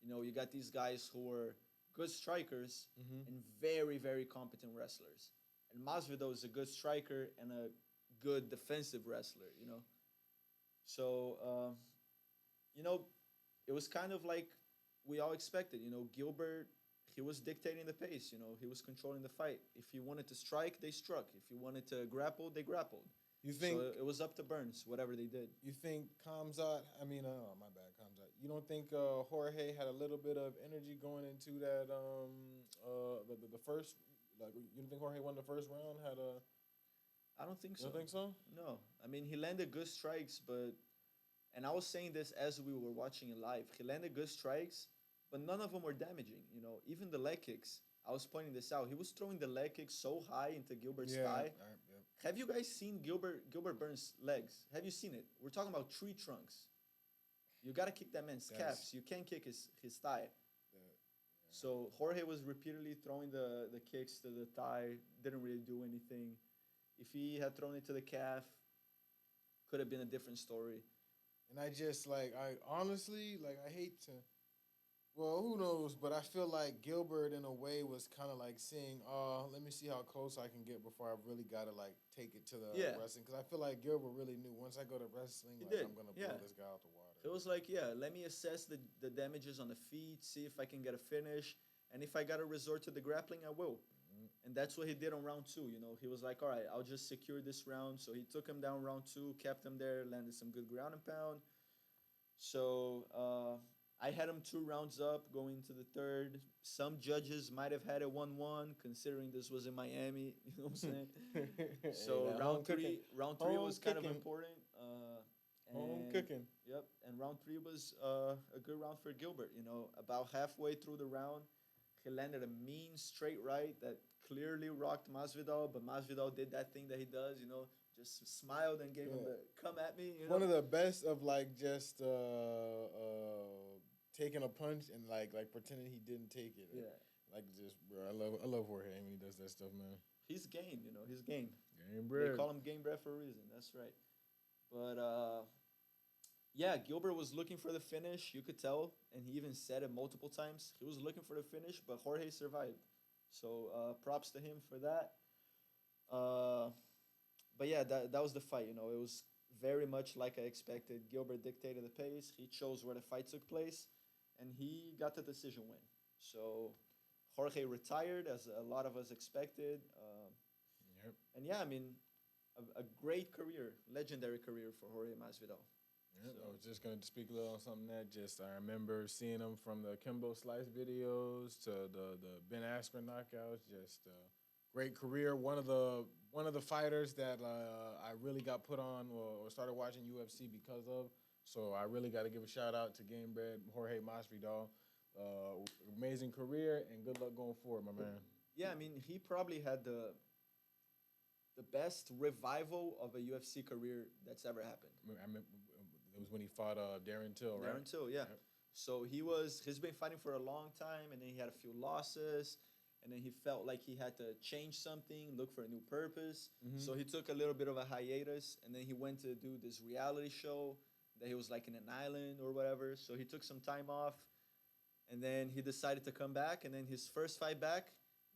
You got these guys who are good strikers and very, very competent wrestlers. And Masvidal is a good striker and a good defensive wrestler. So, it was kind of like we all expected. Gilbert, he was dictating the pace. He was controlling the fight. If he wanted to strike, they struck. If he wanted to grapple, they grappled. you think So it was up to Burns, whatever they did. you think Kamzat? My bad, Kamzat. You don't think Jorge had a little bit of energy going into that the first? Like, you don't think Jorge won the first round? I don't think You so. don't think so? No. He landed good strikes, and I was saying this as we were watching it live. He landed good strikes, but none of them were damaging. Even the leg kicks. I was pointing this out. He was throwing the leg kicks so high into Gilbert's thigh. Yep. Have you guys seen Gilbert Burns' legs? Have you seen it? We're talking about tree trunks. You got to kick that man's calves. You can't kick his thigh. So Jorge was repeatedly throwing the kicks to the thigh. Didn't really do anything. If he had thrown it to the calf, could have been a different story. And I just I honestly I hate to. Well, who knows? But I feel like Gilbert, in a way, was kind of like saying, let me see how close I can get before I really got to take it to the wrestling. Because I feel like Gilbert really knew once I go to wrestling, I'm going to blow this guy out the water. It was like, let me assess the damages on the feet, see if I can get a finish. And if I got to resort to the grappling, I will. And that's what he did on round 2. He was like, all right, I'll just secure this round. So he took him down round 2, kept him there, landed some good ground and pound. So I had him 2 rounds up going into the third. Some judges might have had it 1-1, considering this was in Miami. You know what I'm saying? So round three was kind of important. Home cooking. Yep. And round 3 was a good round for Gilbert. About halfway through the round, he landed a mean straight right that clearly rocked Masvidal, but Masvidal did that thing that he does, just smiled and gave him the come at me. One of the best of just taking a punch and pretending he didn't take it. Yeah. Bro, I love Jorge when he does that stuff, man. He's game, he's game. Game bread. They call him game bread for a reason. That's right. But Gilbert was looking for the finish. You could tell, and he even said it multiple times. He was looking for the finish, but Jorge survived. So props to him for that. But yeah, that was the fight. It was very much like I expected. Gilbert dictated the pace. He chose where the fight took place, and he got the decision win. So Jorge retired, as a lot of us expected. Yep. And yeah, I mean, a great career, legendary career for Jorge Masvidal. Yep. So- I was just going to speak a little on something that just I remember seeing him from the Kimbo Slice videos to the Ben Askren knockouts. Just great career. One of the fighters that I really got put on or started watching UFC because of. So I really got to give a shout out to Game Bread Jorge Masvidal. Amazing career and good luck going forward, my man. Yeah, I mean, he probably had the best revival of a UFC career that's ever happened. I mean, it was when he fought Darren Till, right? Darren Till, yeah. Yep. So he's been fighting for a long time, and then he had a few losses, and then he felt like he had to change something, look for a new purpose. So he took a little bit of a hiatus, and then he went to do this reality show that he was like in an island or whatever. So he took some time off, and then he decided to come back. And then his first fight back,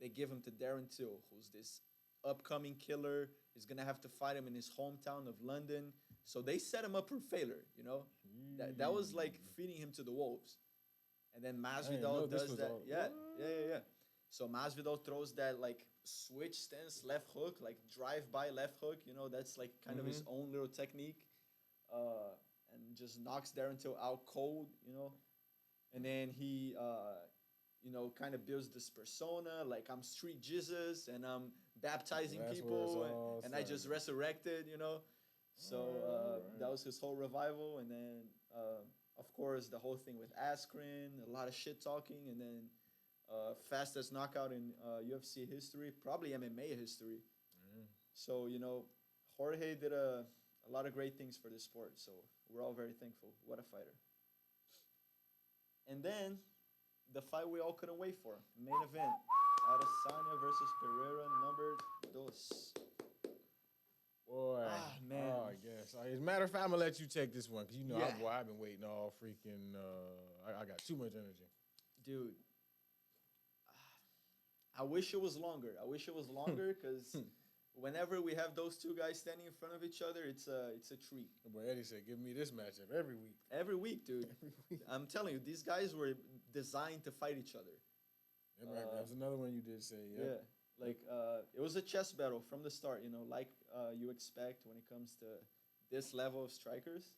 they give him to Darren Till, who's this upcoming killer. He's gonna have to fight him in his hometown of London. So they set him up for failure, you know. That was like feeding him to the wolves. And then Masvidal does that. Yeah. So Masvidal throws that like switch stance left hook, like drive-by left hook. You know, that's like kind of his own little technique. And just knocks Darren Till out cold, you know. And then he, you know, kind of builds this persona, like I'm street Jesus and I'm baptizing That's people and I just resurrected, you know. So that was his whole revival. And then, of course, the whole thing with Askren, a lot of shit talking, and then fastest knockout in UFC history, probably MMA history. So, you know, Jorge did a lot of great things for this sport. So we're all very thankful. What a fighter. And then the fight we all couldn't wait for, main event, Adesanya versus Pereira, number 2. Boy, man. Oh, I guess. As a matter of fact, I'm gonna let you take this one because you know Yeah. I've been waiting all freaking. I got too much energy. Dude, I wish it was longer. I wish it was longer because whenever we have those two guys standing in front of each other, it's a treat. Boy, Eddie said, "Give me this matchup every week." Every week, dude. Every week. I'm telling you, these guys were designed to fight each other. That was another one you did say. Yeah. Like, it was a chess battle from the start, you know, like you expect when it comes to this level of strikers.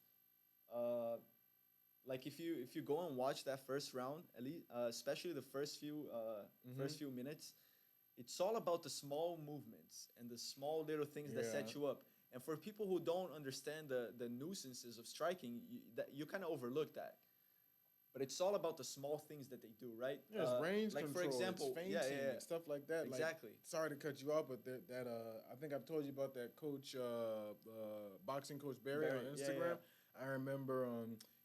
Like if you go and watch that first round, at least, especially the first few minutes, it's all about the small movements and the small little things that set you up. And for people who don't understand the nuisances of striking, you kind of overlook that. But it's all about the small things that they do, right? Yeah, it's range like control, for example, it's feinting, and stuff like that. Exactly. Like, sorry to cut you off, but I think I've told you about that coach, boxing coach Barry on Instagram. I remember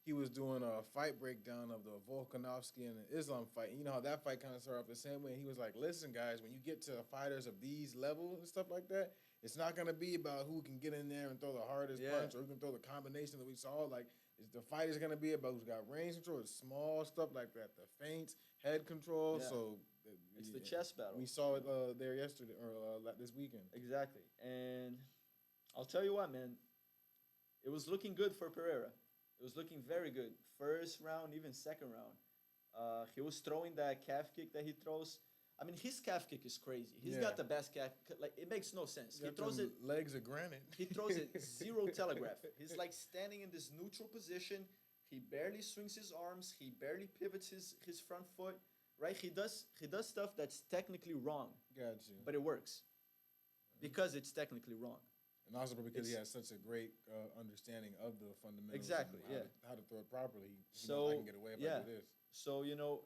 he was doing a fight breakdown of the Volkanovski and the Islam fight. And you know how that fight kind of started off the same way. And he was like, "Listen, guys, when you get to fighters of these levels and stuff like that, it's not gonna be about who can get in there and throw the hardest punch or who can throw the combination that we saw. Like, the fight is gonna be about who's got range control, small stuff like that, the feints, head control. Yeah. So It's the chess battle. We saw it there yesterday or this weekend. Exactly. And I'll tell you what, man, it was looking good for Pereira. It was looking very good. First round, even second round. He was throwing that calf kick that he throws. I mean, his calf kick is crazy. He's got the best calf. Like, it makes no sense. He throws it. Legs of granite. He throws it zero telegraph. He's like standing in this neutral position. He barely swings his arms. He barely pivots his front foot. Right? He does stuff that's technically wrong. Got you. But it works because it's technically wrong. And also because he has such a great understanding of the fundamentals. Exactly. And how to throw it properly. So I can get away if I do this. So, you know,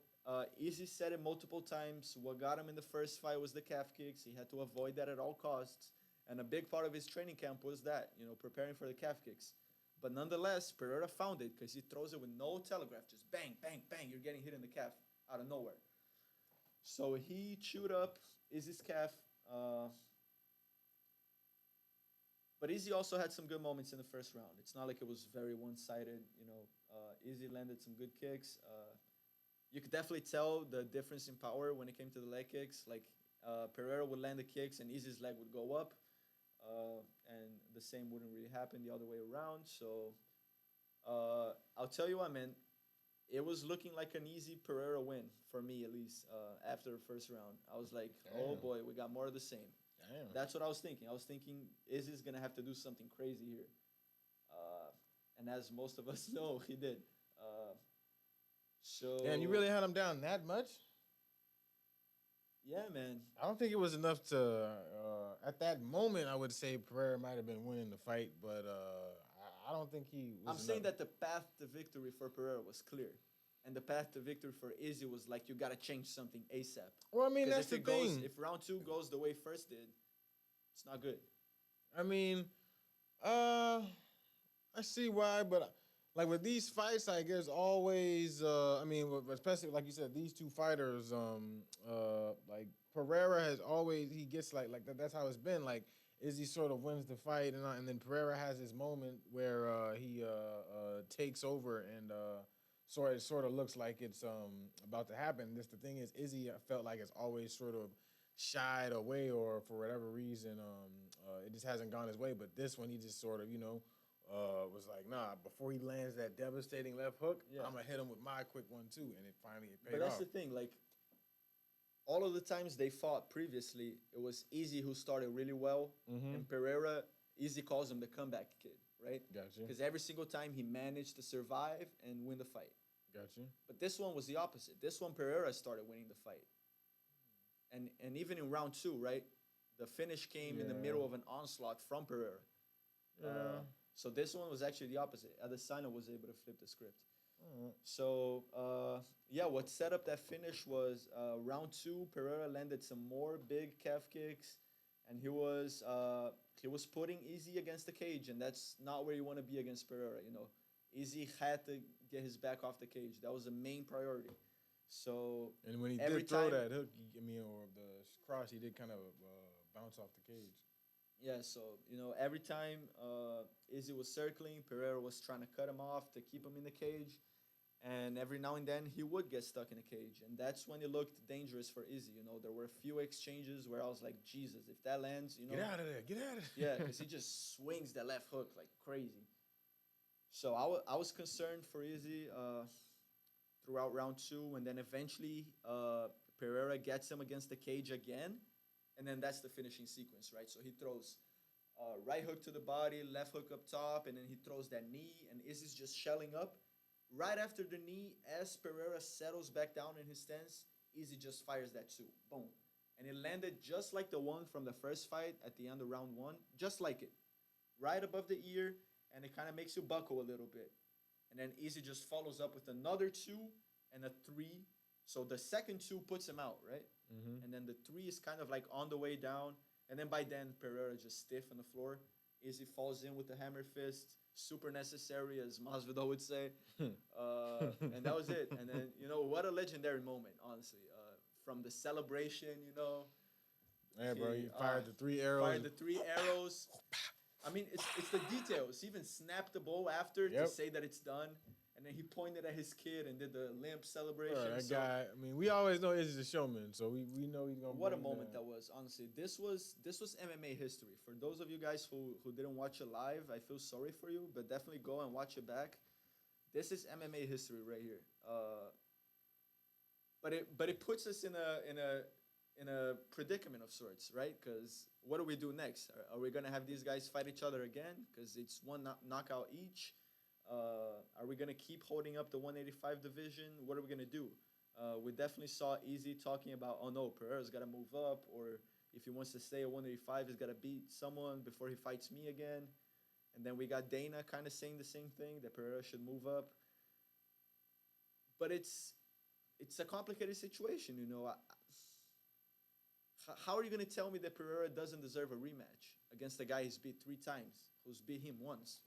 Izzy said it multiple times. What got him in the first fight was the calf kicks. He had to avoid that at all costs. And a big part of his training camp was that, you know, preparing for the calf kicks. But nonetheless, Pereira found it because he throws it with no telegraph. Just bang, bang, bang. You're getting hit in the calf out of nowhere. So he chewed up Izzy's calf. But Izzy also had some good moments in the first round. It's not like it was very one-sided. You know, Izzy landed some good kicks. You could definitely tell the difference in power when it came to the leg kicks. Like, Pereira would land the kicks and Izzy's leg would go up. And the same wouldn't really happen the other way around. So I'll tell you what, man. it was looking like an easy Pereira win for me, at least after the first round. I was like, oh boy, we got more of the same. Damn. That's what I was thinking. I was thinking Izzy's gonna have to do something crazy here, and as most of us know, he did. So And you really had him down that much? yeah, man. I don't think it was enough to. At that moment, I would say Pereira might have been winning the fight, but I don't think he was. I'm saying that the path to victory for Pereira was clear. And the path to victory for Izzy was like, you got to change something ASAP. Well, I mean, that's if the thing. If round 2 goes the way first did, it's not good. I mean, I see why, but like with these fights, like there's always, I mean, especially like you said, these two fighters, like Pereira has always, he gets like that. That's how it's been. Like Izzy sort of wins the fight, and then Pereira has this moment where he takes over and it sort of looks like it's about to happen. Just the thing is, Izzy felt like it's always sort of shied away, or for whatever reason, it just hasn't gone his way. But this one, he just sort of, was like, nah. Before he lands that devastating left hook, I'm gonna hit him with my quick one too, and it finally paid off. But that's the thing, like all of the times they fought previously, it was Izzy who started really well, and Pereira, Izzy calls him the comeback kid, right? Gotcha. Because every single time he managed to survive and win the fight. Gotcha. But this one was the opposite. This one, Pereira started winning the fight. And even in round 2, right, the finish came in the middle of an onslaught from Pereira. So this one was actually the opposite. Adesanya was able to flip the script. So, what set up that finish was round 2, Pereira landed some more big calf kicks, and he was putting Izzy against the cage, and that's not where you want to be against Pereira, Izzy had to get his back off the cage. That was the main priority. So and when he did throw that hook, or the cross, he did kind of bounce off the cage. Yeah, so every time Izzy was circling, Pereira was trying to cut him off to keep him in the cage, and every now and then he would get stuck in the cage, and that's when it looked dangerous for Izzy. There were a few exchanges where I was like, Jesus, if that lands, get out of there, get out of there. Yeah, because he just swings that left hook like crazy. So I was concerned for Izzy throughout round 2, and then eventually Pereira gets him against the cage again, and then that's the finishing sequence, right? So he throws right hook to the body, left hook up top, and then he throws that knee, and Izzy's just shelling up. Right after the knee, as Pereira settles back down in his stance, Izzy just fires that too. Boom. And it landed just like the one from the first fight at the end of round 1, just like it. Right above the ear, and it kind of makes you buckle a little bit. And then Izzy just follows up with another 2 and a 3. So the second 2 puts him out, right? And then the 3 is kind of like on the way down. And then by then, Pereira just stiff on the floor. Izzy falls in with the hammer fist. Super necessary, as Masvidal would say. And that was it. And then, what a legendary moment, honestly. From the celebration, Yeah, bro, he fired the 3 arrows. Fired the 3 arrows. I mean, it's the details. He even snapped the bow after to say that it's done. And then he pointed at his kid and did the limp celebration. Bro, that guy, I mean, we always know Izzy's a showman, so we know he's going to What a moment that was, honestly. This was MMA history. For those of you guys who didn't watch it live, I feel sorry for you, but definitely go and watch it back. This is MMA history right here. But it puts us in a predicament of sorts, right? Because what do we do next? Are we going to have these guys fight each other again? Because it's one knockout each. Are we going to keep holding up the 185 division? What are we going to do? We definitely saw Izzy talking about, oh no, Pereira's got to move up, or if he wants to stay at 185, he's got to beat someone before he fights me again. And then we got Dana kind of saying the same thing, that Pereira should move up. But it's a complicated situation, How are you going to tell me that Pereira doesn't deserve a rematch against a guy he's beat 3 times, who's beat him once,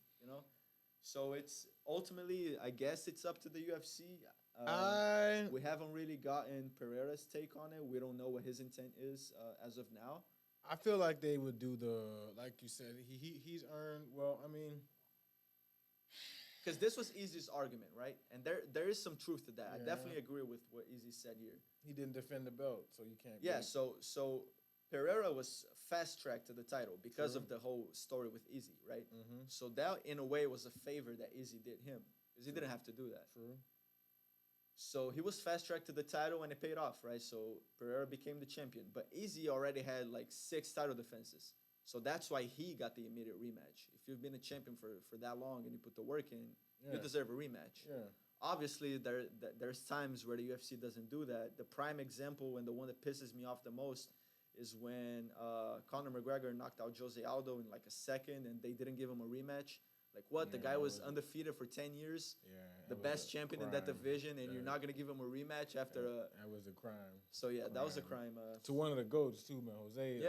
So it's ultimately, I guess it's up to the UFC. We haven't really gotten Pereira's take on it. We don't know what his intent is as of now. I feel like they would do like you said, he's earned, well, I mean. Because this was Izzy's argument, right? And there is some truth to that. Yeah. I definitely agree with what Izzy said here. He didn't defend the belt, so you can't. Yeah, so Pereira was fast-tracked to the title because of the whole story with Izzy, right? So that, in a way, was a favor that Izzy did him. Because he didn't have to do that. True. So he was fast tracked to the title and it paid off, right? So Pereira became the champion. But Izzy already had like 6 title defenses. So that's why he got the immediate rematch. If you've been a champion for that long and you put the work in, you deserve a rematch. Yeah. Obviously, there's times where the UFC doesn't do that. The prime example and the one that pisses me off the most is when Conor McGregor knocked out Jose Aldo in like a second and they didn't give him a rematch. Like, what? The guy was undefeated for 10 years, the best champion in that division, and you're not going to give him a rematch after That was a crime. So, yeah, that was a crime. To one of the GOATs, too, man. Jose,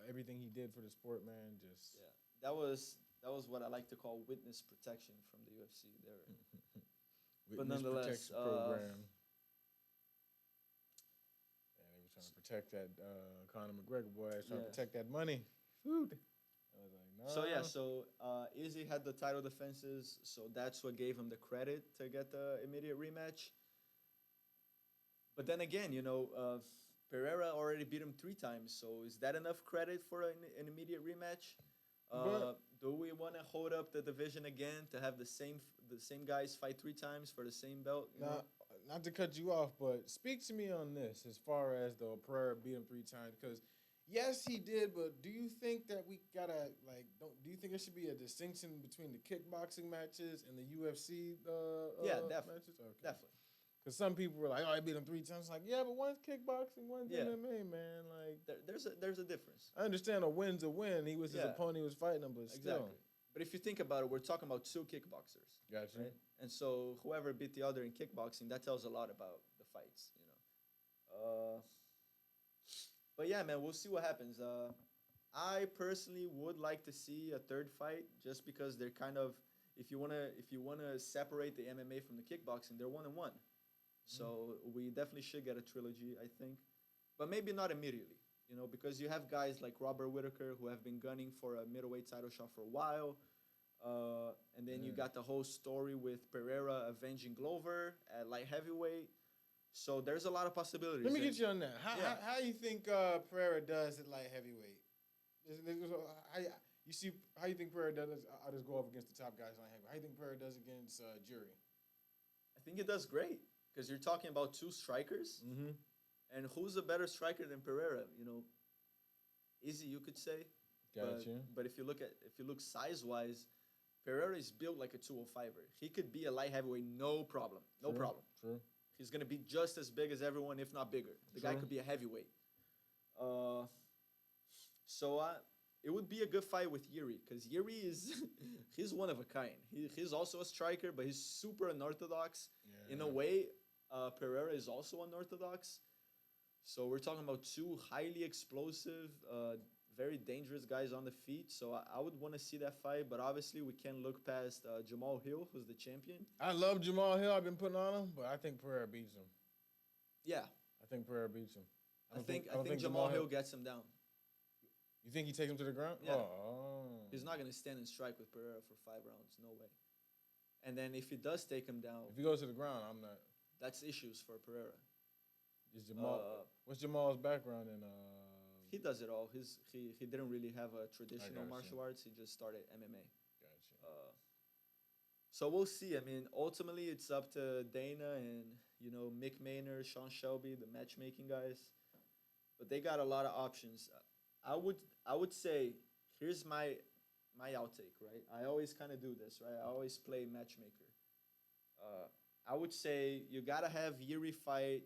everything he did for the sport, man, just... Yeah, that was what I like to call witness protection from the UFC there. But nonetheless, program. And they were trying to protect that Conor McGregor boy. They were trying to protect that money. Food. I was like, no. So Izzy had the title defenses, so that's what gave him the credit to get the immediate rematch. But then again, Pereira already beat him 3 times, so is that enough credit for an immediate rematch? Do we want to hold up the division again to have the same guys fight 3 times for the same belt? Not to cut you off, but speak to me on this as far as the Pereira beat him 3 times, because yes, he did, but do you think that we gotta do you think there should be a distinction between the kickboxing matches and the UFC matches? Okay. Definitely. Because some people were like, "Oh, I beat him 3 times." Like, yeah, but one's kickboxing, one's MMA, man. Like, there's a difference. I understand a win's a win. He was his opponent. He was fighting him, but still. Exactly. But if you think about it, we're talking about 2 kickboxers. Gotcha. Right? And so whoever beat the other in kickboxing, that tells a lot about the fights, But yeah, man, we'll see what happens. I personally would like to see a 3rd fight, just because they're kind of, if you wanna separate the MMA from the kickboxing, they're 1-1. So we definitely should get a trilogy, I think, but maybe not immediately. Because you have guys like Robert Whittaker who have been gunning for a middleweight title shot for a while. And then you got the whole story with Pereira avenging Glover at light heavyweight. So there's a lot of possibilities. Let me get you on that. How you think Pereira does at light heavyweight? How you think Pereira does? I'll just go up against the top guys at light heavyweight. How you think Pereira does against Jury? I think he does great, because you're talking about 2 strikers. Mm-hmm. And who's a better striker than Pereira? Izzy, you could say. Gotcha. But if you look size-wise, Pereira is built like a 205er. He could be a light heavyweight, no problem. No problem. True. He's going to be just as big as everyone, if not bigger. The guy could be a heavyweight. It would be a good fight with Yuri, because Yuri he's one of a kind. He's also a striker, but he's super unorthodox. Yeah. In a way, Pereira is also unorthodox. So we're talking about 2 highly explosive, very dangerous guys on the feet. So I would want to see that fight, but obviously we can't look past Jamal Hill, who's the champion. I love Jamal Hill. I've been putting on him, but I think Pereira beats him. Yeah. I think Pereira beats him. I think Jamal Hill gets him down. You think he takes him to the ground? Yeah. Oh. He's not going to stand and strike with Pereira for 5 rounds. No way. And then if he does take him down... If he goes to the ground, I'm not... That's issues for Pereira. Is Jamal... what's Jamal's background in... He does it all. He didn't really have a traditional martial arts. He just started MMA. Gotcha. So we'll see. I mean, ultimately, it's up to Dana and, Mick Maynard, Sean Shelby, the matchmaking guys. But they got a lot of options. I would say, here's my outtake, right? I always kind of do this, right? I always play matchmaker. I would say you got to have Yuri fight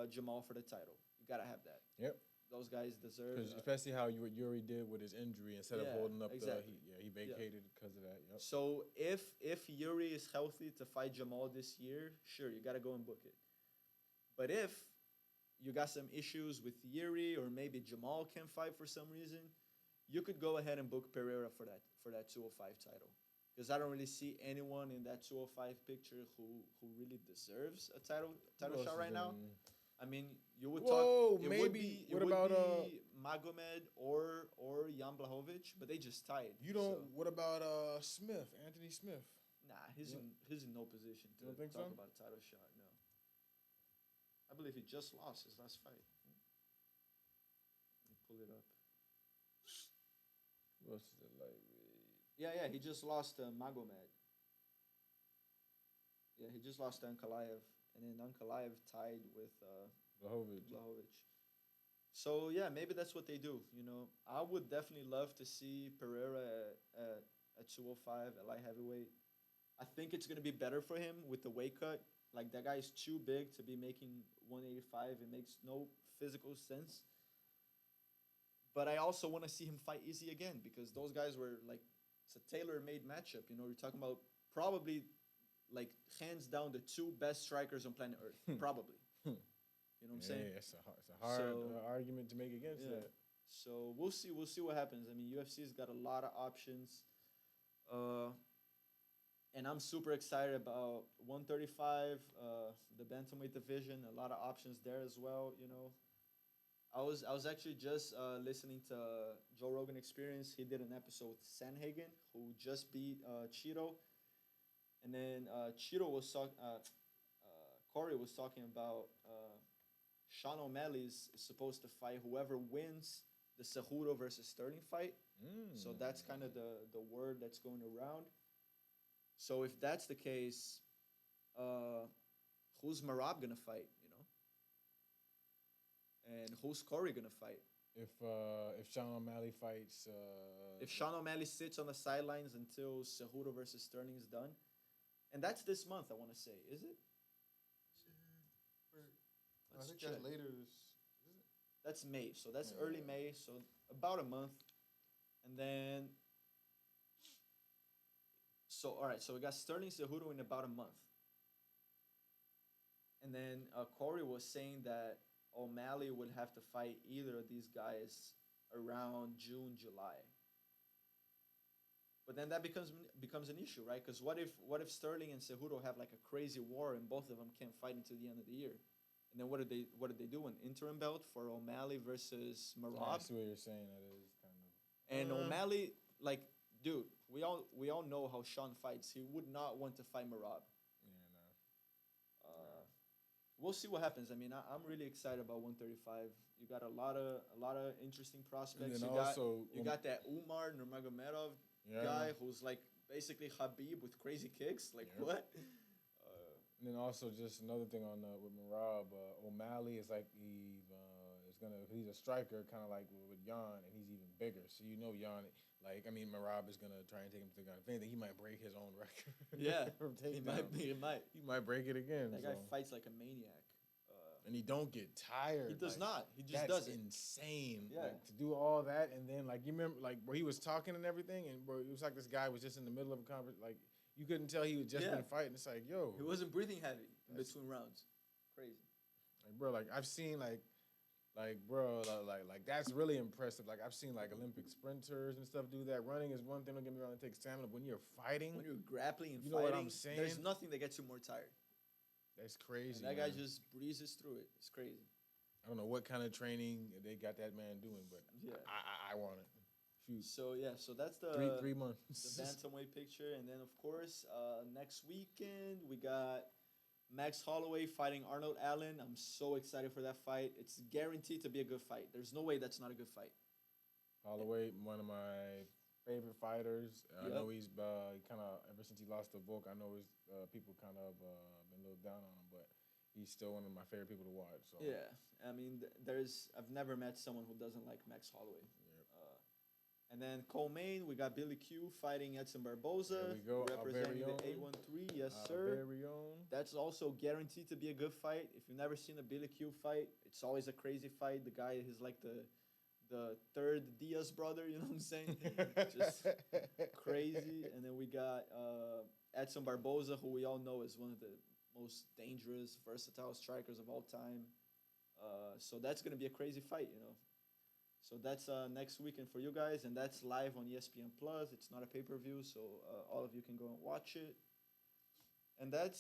Jamal for the title. You got to have that. Yep. Those guys deserve. Especially how Yuri did with his injury, instead of holding up exactly. he vacated because of that. Yep. So if Yuri is healthy to fight Jamal this year, sure, you got to go and book it. But if you got some issues with Yuri, or maybe Jamal can't fight for some reason, you could go ahead and book Pereira for that 205 title. Because I don't really see anyone in that 205 picture who really deserves a title shot right now. I mean, you would talk. It would be Magomed or Jan Blachowicz, but they just tied. What about Smith, Anthony Smith? Nah, he's in no position to talk about a title shot. No, I believe he just lost his last fight. Let me pull it up. What's the lightweight? Yeah, he just lost Magomed. Yeah, he just lost to Ankalaev and then Ankalaev tied with Blahovic. So yeah, maybe that's what they do. You know, I would definitely love to see Pereira at 205 at light heavyweight. I think it's gonna be better for him with the weight cut. Like that guy's too big to be making 185. It makes no physical sense. But I also want to see him fight Izzy again because those guys were like it's a tailor-made matchup. You know, you're talking about probably like hands down the two best strikers on planet Earth. Probably. You know what I'm saying? Yeah, it's a hard argument to make against that. So we'll see. We'll see what happens. I mean, UFC's got a lot of options, and I'm super excited about 135, the bantamweight division. A lot of options there as well. You know, I was actually just listening to Joe Rogan Experience. He did an episode with Sanhagen, who just beat Cheeto, and then Cheeto was talking. Corey was talking about. Sean O'Malley is supposed to fight whoever wins the Cejudo versus Sterling fight. So that's kind of the word that's going around. So if that's the case, who's Merab gonna fight? You know, and who's Corey gonna fight? If Sean O'Malley fights, if Sean O'Malley sits on the sidelines until Cejudo versus Sterling is done, and that's this month, I want to say, is it? I think that's later. Is it? That's May, so that's early May, so about a month, and then. So all right, so we got Sterling Cejudo in about a month, and then Corey was saying that O'Malley would have to fight either of these guys around June, July. But then that becomes an issue, right? Because what if Sterling and Cejudo have like a crazy war and both of them can't fight until the end of the year? And then what did they do? An interim belt for O'Malley versus Merab? I see what you're saying. That is kind of. And O'Malley, like, dude, we all know how Sean fights. He would not want to fight Merab. Yeah, no. We'll see what happens. I mean, I'm really excited about 135. You got a lot of interesting prospects. You got that Umar Nurmagomedov guy who's like basically Khabib with crazy kicks. Like what? And then also just another thing on with Merab, O'Malley is like he's a striker kind of like with Jan, and he's even bigger. So you know Jan, like I mean Merab is gonna try and take him to the ground. If anything, he might break his own record. Yeah, he might break it again. That guy fights like a maniac. And he don't get tired. He does not. He just does it. Insane. Yeah. Like, to do all that and then like you remember like where he was talking and everything, and bro, it was like this guy was just in the middle of a conversation, like. You couldn't tell he was just been fighting. It's like, yo. He wasn't breathing heavy in between rounds. Crazy. Like, bro, like, I've seen, like that's really impressive. Like, I've seen, like, Olympic sprinters and stuff do that. Running is one thing. Don't get me wrong. It takes stamina. When you're fighting. When you're grappling and you know fighting. What I'm saying? There's nothing that gets you more tired. That's crazy, and that guy just breezes through it. It's crazy. I don't know what kind of training they got that man doing, but I want it. Shoot. So that's the 3 months. The bantamweight picture, and then of course next weekend we got Max Holloway fighting Arnold Allen. I'm so excited for that fight. It's guaranteed to be a good fight. There's no way that's not a good fight. Holloway, one of my favorite fighters. I know he's kind of ever since he lost to Volk. I know his people kind of been a little down on him, but he's still one of my favorite people to watch. So yeah, I mean, I've never met someone who doesn't like Max Holloway. And then co-main, we got Billy Q fighting Edson Barboza, representing the 813. Yes, sir. Very own. That's also guaranteed to be a good fight. If you've never seen a Billy Q fight, it's always a crazy fight. The guy is like the third Diaz brother, you know what I'm saying? Just crazy. And then we got Edson Barboza, who we all know is one of the most dangerous, versatile strikers of all time. So that's going to be a crazy fight, you know. So that's next weekend for you guys, and that's live on ESPN Plus. It's not a pay-per-view, so all of you can go and watch it. And that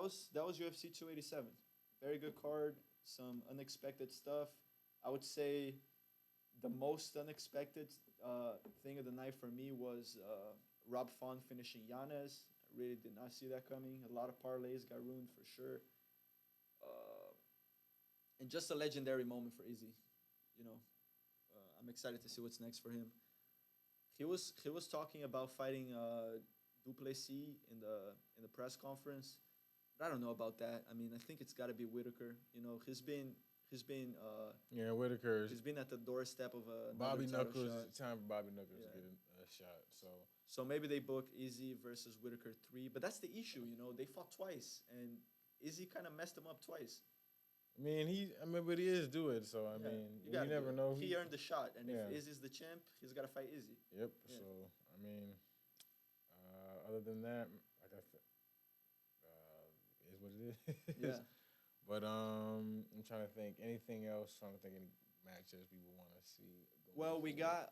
was UFC 287. Very good card, some unexpected stuff. I would say the most unexpected thing of the night for me was Rob Font finishing Yanez. I really did not see that coming. A lot of parlays got ruined for sure. And just a legendary moment for Izzy, you know. I'm excited to see what's next for him. He was talking about fighting Duplessis in the press conference, But I don't know about that. I mean, I think it's got to be Whitaker. You know, he's been Yeah, Whitaker's he's been at the doorstep of a Bobby title Knuckles. shot. It's time for Bobby Knuckles Yeah. to get a shot. So maybe they book Izzy versus Whitaker 3, but that's the issue. You know, they fought twice, and Izzy kind of messed him up twice. but he is due it. So Yeah, you gotta never do it. know. He earned the shot, and Yeah. if Izzy's the champ, he's got to fight Izzy. Yep. Yeah. So other than that, like is what it is. Yeah. But I'm trying to think anything else. Trying to think any matchups we would want to see. Well, we got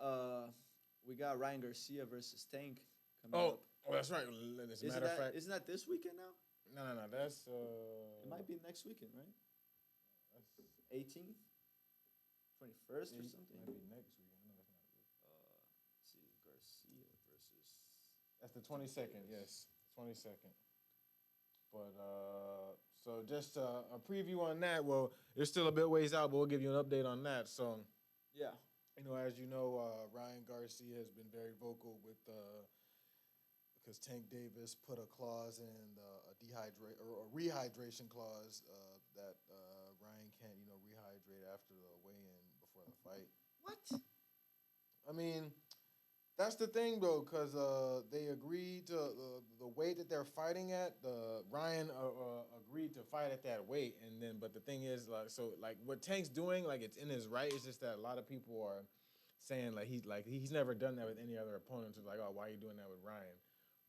Ryan Garcia versus Tank coming up. Oh, that's right. As a matter of fact, Isn't that this weekend now? no. That's It might be next weekend, right? 18th, 21st, or something. Might be next week. I know that's not this. Let's see, Garcia versus. That's the 22nd. Yes, 22nd. But so just a preview on that. Well, it's still a bit ways out, but we'll give you an update on that. So, Yeah. as you know, Ryan Garcia has been very vocal with because Tank Davis put a clause in a rehydration clause that Ryan can't rehydrate after the weigh-in before the fight. What? I mean, that's the thing though, because they agreed to the weight that they're fighting at. Ryan agreed to fight at that weight, but the thing is, what Tank's doing, it's in his right. It's just that a lot of people are saying he's never done that with any other opponent. So oh, why are you doing that with Ryan?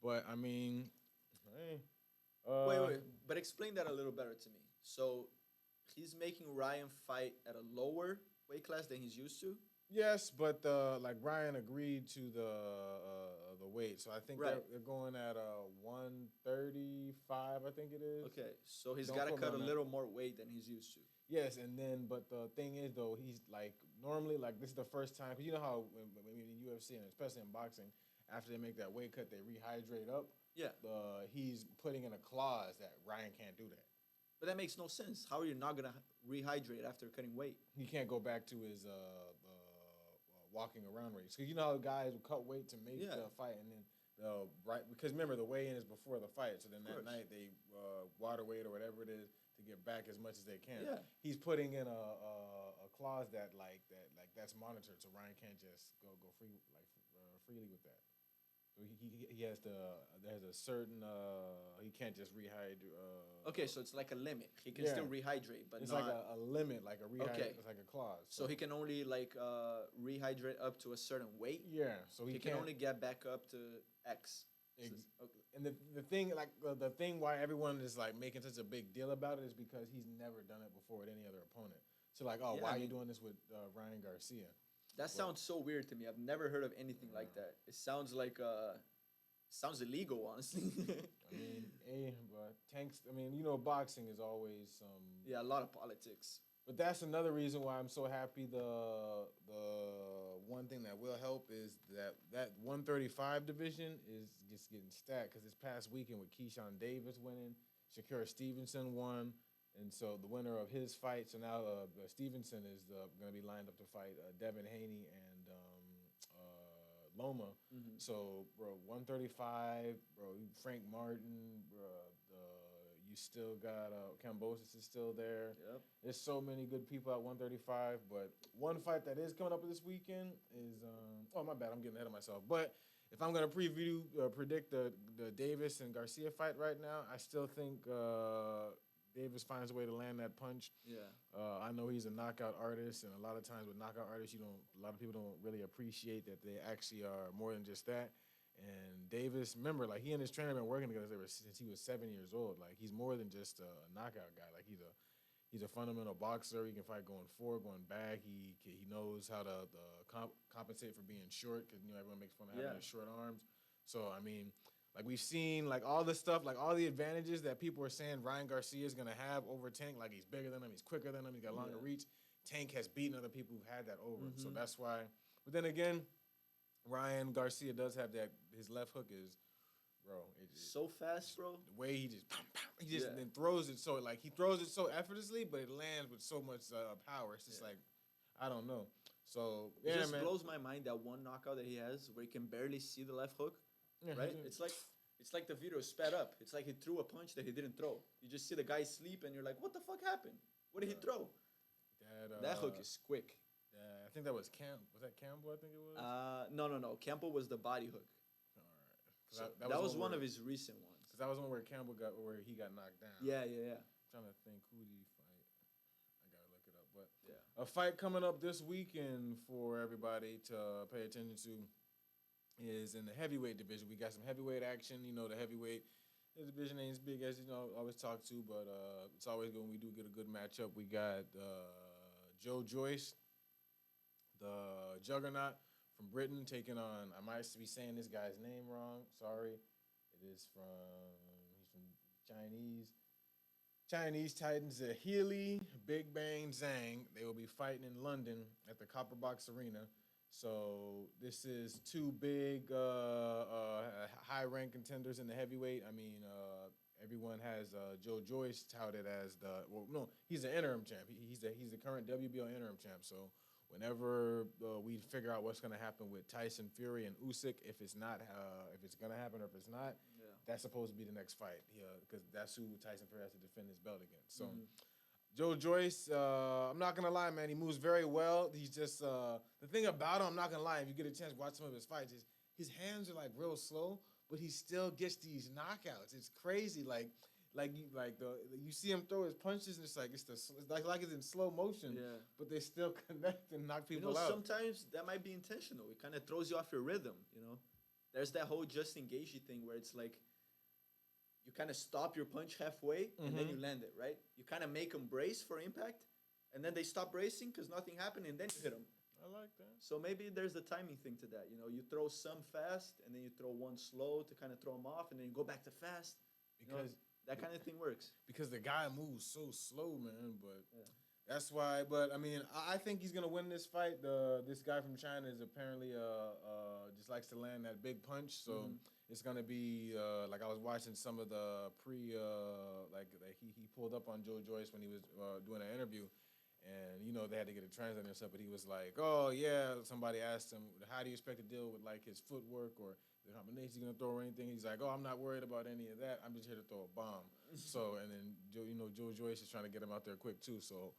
But I mean, hey, Wait. But explain that a little better to me. So he's making Ryan fight at a lower weight class than he's used to. Yes, but Ryan agreed to the weight, so I think Right. they're going at 135. I think it is. Okay, so he's Don't got to quote me cut a on that. little more weight than he's used to. Yes, but the thing is though, he's normally this is the first time, because you know how in UFC and especially in boxing, after they make that weight cut, they rehydrate up. Yeah. He's putting in a clause that Ryan can't do that. But that makes no sense. How are you not gonna rehydrate after cutting weight? He can't go back to his walking around race, because you know how guys will cut weight to make the fight, and then because remember the weigh-in is before the fight, so then that night they water weight or whatever it is to get back as much as they can. Yeah. He's putting in a clause that that's monitored, so Ryan can't just go freely with that. So he has to. There's a certain. He can't just rehydrate. Okay, so it's like a limit. He can still rehydrate, but it's not. like a limit, like a rehydrate. Okay. It's like a clause. So he can only rehydrate up to a certain weight. Yeah. So He can only get back up to X. Okay. And the thing, the thing why everyone is making such a big deal about it is because he's never done it before with any other opponent. So why are you doing this with Ryan Garcia? That sounds so weird to me. I've never heard of anything like that. It sounds sounds illegal, honestly. But Tanks. Boxing is always some. Yeah, a lot of politics. But that's another reason why I'm so happy. The one thing that will help is that 135 division is just getting stacked, because this past weekend with Keyshawn Davis winning, Shakur Stevenson won, and so the winner of his fight. So now Stevenson is going to be lined up to fight Devin Haney and Loma. Mm-hmm. So, bro, 135, bro, Frank Martin, bro, you still got Kambosos is still there. Yep. There's so many good people at 135, but one fight that is coming up this weekend is oh, my bad, I'm getting ahead of myself. But if I'm gonna predict the Davis and Garcia fight right now, I still think Davis finds a way to land that punch. Yeah. I know he's a knockout artist, and a lot of times with knockout artists, a lot of people don't really appreciate that they actually are more than just that. And Davis, remember, he and his trainer have been working together since he was 7 years old. He's more than just a knockout guy. He's a fundamental boxer. He can fight going forward, going back. He knows how to compensate for being short, because everyone makes fun of having short arms. So we've seen all the stuff, all the advantages that people are saying Ryan Garcia is gonna have over Tank. He's bigger than him, he's quicker than him, he's got longer reach. Tank has beaten other people who've had that over him. So that's why. But then again, Ryan Garcia does have that. His left hook is, bro, So fast, bro. The way he just then throws it so he throws it so effortlessly, but it lands with so much power. It's just I don't know. So It just man. blows my mind that one knockout that he has where he can barely see the left hook. Yeah, right? It's like it's like the video is sped up. It's like he threw a punch that he didn't throw. You just see the guy sleep, and you're like, what the fuck happened? What did he throw? That hook is quick. Yeah, I think that was Was that Campbell? I think it was. No. Campbell was the body hook. All right. So that was one of his recent ones. Because that was one where where he got knocked down. Yeah. I'm trying to think who did he fight. I gotta look it up, but yeah, a fight coming up this weekend for everybody to pay attention to is in the heavyweight division. We got some heavyweight action. You know, the heavyweight division ain't as big as always talk to, but it's always good when we do get a good matchup. We got Joe Joyce, the Juggernaut from Britain, taking on. I might be saying this guy's name wrong. Sorry, he's from Chinese Titans. Healy Big Bang Zhang. They will be fighting in London at the Copper Box Arena. So this is two big high-ranked contenders in the heavyweight. I mean, everyone has Joe Joyce touted as he's an interim champ. He's the current WBO interim champ. So whenever we figure out what's going to happen with Tyson Fury and Usyk, if it's going to happen or if it's not, that's supposed to be the next fight. Because that's who Tyson Fury has to defend his belt against. So. Joe Joyce, I'm not gonna lie, man. He moves very well. He's just the thing about him. I'm not gonna lie. If you get a chance to watch some of his fights, his hands are like real slow, but he still gets these knockouts. It's crazy. You see him throw his punches, and it's like it's in slow motion. Yeah. But they still connect and knock people out. Sometimes that might be intentional. It kind of throws you off your rhythm. There's that whole Justin Gaethje thing where it's like. You kind of stop your punch halfway, and then you land it, right? You kind of make them brace for impact, and then they stop bracing because nothing happened, and then you hit them. I like that. So maybe there's a timing thing to that. You throw some fast, and then you throw one slow to kind of throw them off, and then you go back to fast. Because that kind of thing works. Because the guy moves so slow, man, but... Yeah. That's why, but I mean, I think he's gonna win this fight. This guy from China is apparently just likes to land that big punch. So it's gonna be like I was watching some of the he pulled up on Joe Joyce when he was doing an interview, and they had to get a translator and stuff. But he was like, "Oh yeah," somebody asked him, "How do you expect to deal with like his footwork or the combinations he's gonna throw or anything?" He's like, "Oh, I'm not worried about any of that. I'm just here to throw a bomb." So and then Joe Joyce is trying to get him out there quick too. So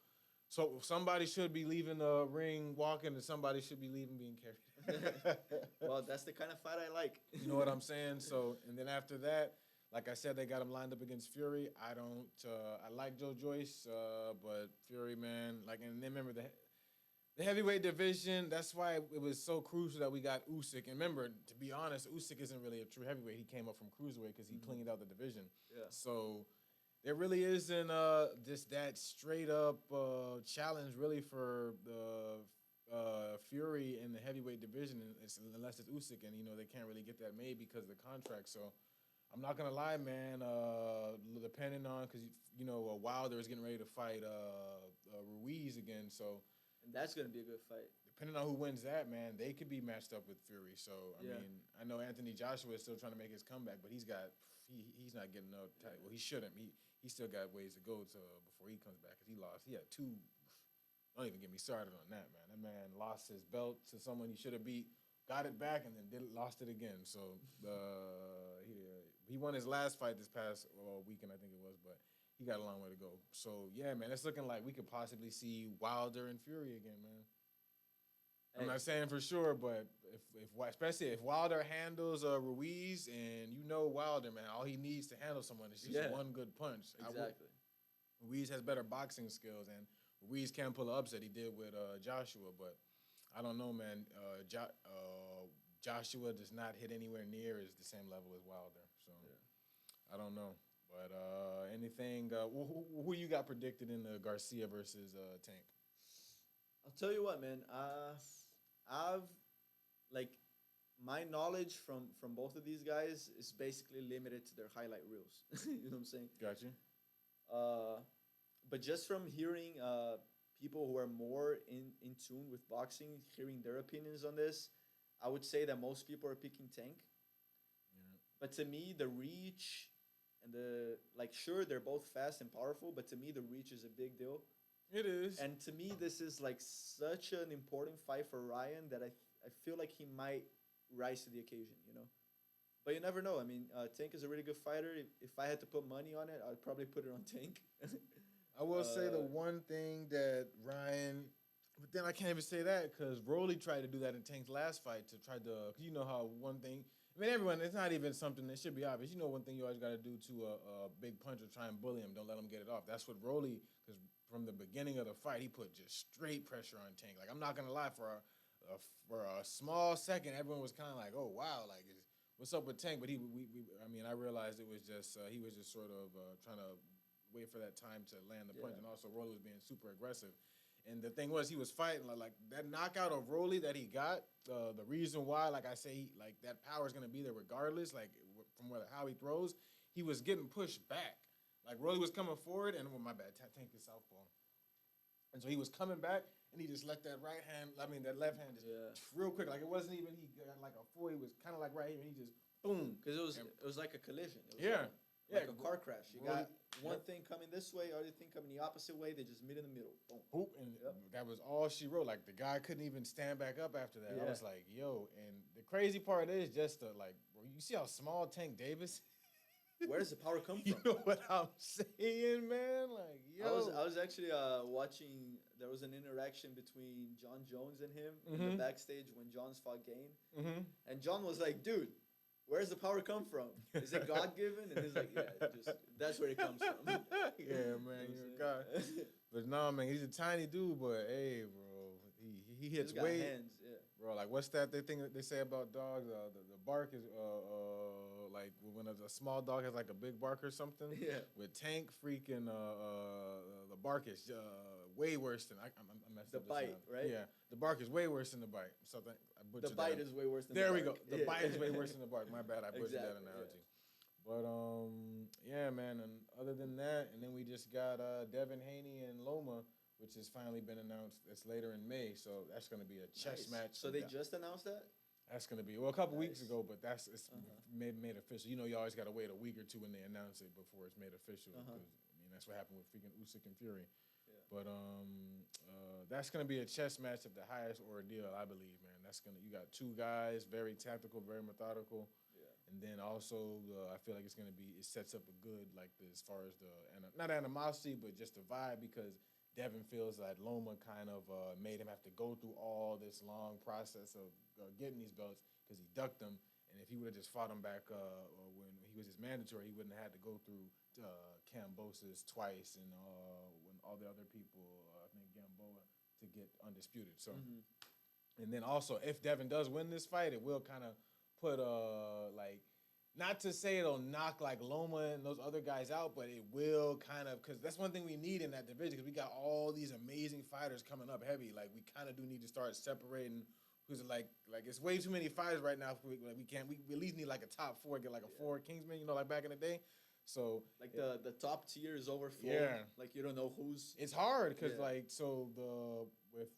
somebody should be leaving the ring walking, and somebody should be leaving being carried. Well, that's the kind of fight I like. You know what I'm saying? So, and then after that, like I said, they got him lined up against Fury. I like Joe Joyce, but Fury, man, and then remember the heavyweight division. That's why it was so crucial that we got Usyk. And remember, to be honest, Usyk isn't really a true heavyweight. He came up from cruiserweight because he cleaned out the division. Yeah. So. There really isn't just that straight up challenge really for the Fury in the heavyweight division unless it's Usyk, and they can't really get that made because of the contract. So I'm not gonna lie, man. Depending on because Wilder is getting ready to fight Ruiz again, so and that's gonna be a good fight. Depending on who wins that, man, they could be matched up with Fury. So I mean, I know Anthony Joshua is still trying to make his comeback, but he's not getting no title. Well, he shouldn't. He still got ways to go before he comes back because he lost. He had two. Don't even get me started on that, man. That man lost his belt to someone he should have beat, got it back, and then lost it again. So he won his last fight this past weekend, I think it was, but he got a long way to go. So yeah, man, it's looking like we could possibly see Wilder and Fury again, man. I'm not saying for sure, but especially if Wilder handles Ruiz, and Wilder, man, all he needs to handle someone is just one good punch. Exactly. Ruiz has better boxing skills, and Ruiz can pull an upset. He did with Joshua, but I don't know, man. Joshua does not hit anywhere near as the same level as Wilder, so I don't know. But anything, who you got predicted in the Garcia versus Tank? I'll tell you what, man. I've my knowledge from both of these guys is basically limited to their highlight reels. You know what I'm saying? Got you. But just from hearing people who are more in tune with boxing, hearing their opinions on this, I would say that most people are picking Tank. Yeah. But to me, the reach and sure, they're both fast and powerful, but to me, the reach is a big deal. It is. And to me, this is such an important fight for Ryan that I feel like he might rise to the occasion, But you never know. I mean, Tank is a really good fighter. If I had to put money on it, I'd probably put it on Tank. I will say the one thing that Ryan, but then I can't even say that because Rolly tried to do that in Tank's last fight to try to, cause you know how one thing, I mean, everyone, it's not even something that should be obvious. You know, one thing you always got to do to a big puncher, try and bully him. Don't let him get it off. That's what Rolly, because from the beginning of the fight, he put just straight pressure on Tank. Like, I'm not going to lie, for a small second, everyone was kind of like, oh, wow, like, what's up with Tank? But I realized it was just, he was just sort of trying to wait for that time to land the punch. And also, Rolly was being super aggressive. And the thing was, he was fighting like that knockout of Rolly that he got. The reason why, like I say, like that power is gonna be there regardless. Like from how he throws, he was getting pushed back. Like Rolly was coming forward, and my bad, Tank is southpaw, and so he was coming back, and he just let that that left hand just real quick. Like it wasn't even he got like a four. He was kind of like right here, and he just boom. Because it was like a collision. It was like a car crash. You got one thing coming this way, other thing coming the opposite way. They just meet in the middle. Boom. Boop, and that was all she wrote. Like the guy couldn't even stand back up after that. I was like, yo. And the crazy part is just bro, you see how small Tank Davis. Where does the power come from? You know what I'm saying, man? Like, yo. I was actually watching. There was an interaction between John Jones and him in the backstage when John's fought Gain, and John was like, dude. Where's the power come from? Is it God-given? And he's like, yeah, that's where it comes from. Yeah, man, you're a god. But no, man, he's a tiny dude, but hey, bro, he hits way. Hands, bro, like what's that thing that they say about dogs? The bark is like when a small dog has like a big bark or something. Yeah. With Tank, freaking the bark is way worse than I messed the up bite, right? Yeah, the bark is way worse than the bite. Something. The bite is way worse than there the bark. There we go. The bite is way worse than the bark. My bad, I butchered that analogy. Yeah. But yeah, man. And other than that, and then we just got Devin Haney and Loma, which has finally been announced. It's later in May, so that's going to be a chess match. So they just announced that? That's going to be a couple weeks ago, but it's made official. You know, you always got to wait a week or two when they announce it before it's made official. Because that's what happened with freaking Usyk and Fury. Yeah. But that's going to be a chess match of the highest ordeal, I believe, man. You got two guys, very tactical, very methodical. Yeah. And then also, I feel like it sets up a good, like, as far as not animosity, but just the vibe, because Devin feels that Loma kind of made him have to go through all this long process of getting these belts because he ducked them. And if he would have just fought him back when he was his mandatory, he wouldn't have had to go through Kambosos twice and when all the other people, I think Gamboa, to get undisputed. So, and then also, if Devin does win this fight, it will kind of put like, not to say it'll knock like Loma and those other guys out, but it will kind of, because that's one thing we need in that division, because we got all these amazing fighters coming up heavy. Like, we kind of do need to start separating who's like it's way too many fighters right now. We at least need like a top four, get like a four Kingsman, you know, like back in the day. So like the top tier is overflowing. Yeah. Like you don't know who's. It's hard because with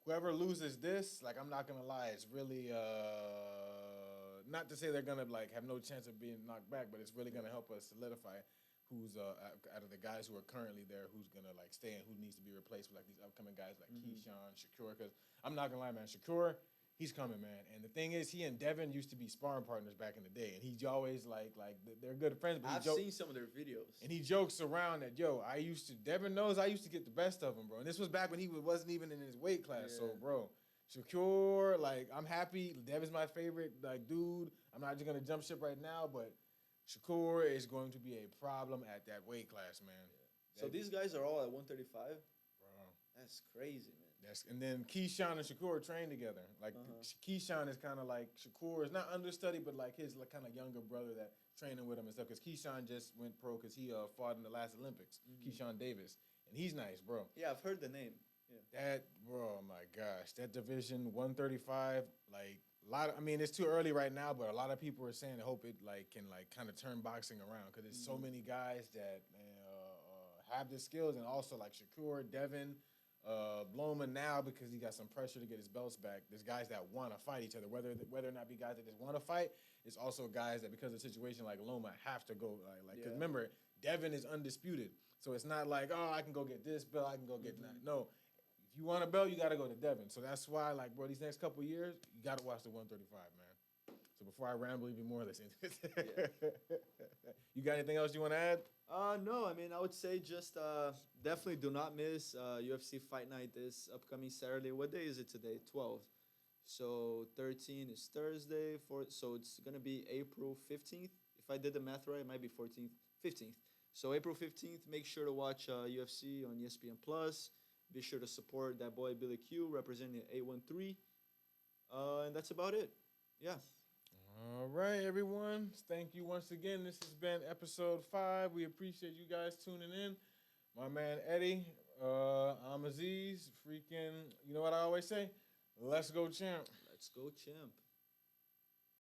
whoever loses this, like I'm not gonna lie, it's really not to say they're gonna like have no chance of being knocked back, but it's really gonna help us solidify who's out of the guys who are currently there, who's gonna like stay and who needs to be replaced with like these upcoming guys like Keyshawn, Shakur. Because I'm not gonna lie, man, Shakur, he's coming, man. And the thing is, he and Devin used to be sparring partners back in the day, and he's always like they're good friends. But I've seen some of their videos, and he jokes around that Devin knows I used to get the best of him, bro. And this was back when he wasn't even in his weight class. Yeah. So, bro, Shakur, like I'm happy. Devin's my favorite like dude. I'm not just gonna jump ship right now, but Shakur is going to be a problem at that weight class, man. Yeah. So these guys are all at 135? Bro. That's crazy, man. And then Keyshawn and Shakur train together. Like, Keyshawn is kind of like, Shakur is not understudy, but like his like, kind of younger brother that training with him and stuff. Because Keyshawn just went pro because he fought in the last Olympics. Keyshawn Davis. And he's nice, bro. Yeah, I've heard the name. Yeah. Bro, my gosh. That division, 135, like, it's too early right now, but a lot of people are saying they hope it like can like kind of turn boxing around because there's so many guys that have the skills, and also like Shakur, Devin, Bloma now because he got some pressure to get his belts back. There's guys that want to fight each other, whether or not be guys that just want to fight. It's also guys that because of the situation like Loma have to go because remember Devin is undisputed, so it's not like I can go get this belt, I can go get that. No. If you want a belt, you got to go to Devin. So that's why, like, bro, these next couple of years, you got to watch the 135, man. So So before I ramble even more, listen. You got anything else you want to add? No, I mean, I would say just definitely do not miss UFC Fight Night this upcoming Saturday. What day is it today? 12. So 13 is Thursday. So it's going to be April 15th. If I did the math right, it might be 14th, 15th. So April 15th, make sure to watch UFC on ESPN+. Be sure to support that boy Billy Q representing 813. And that's about it. Yeah. All right, everyone. Thank you once again. This has been episode 5. We appreciate you guys tuning in. My man Eddie, I'm Aziz. Freaking, you know what I always say? Let's go, champ. Let's go, champ.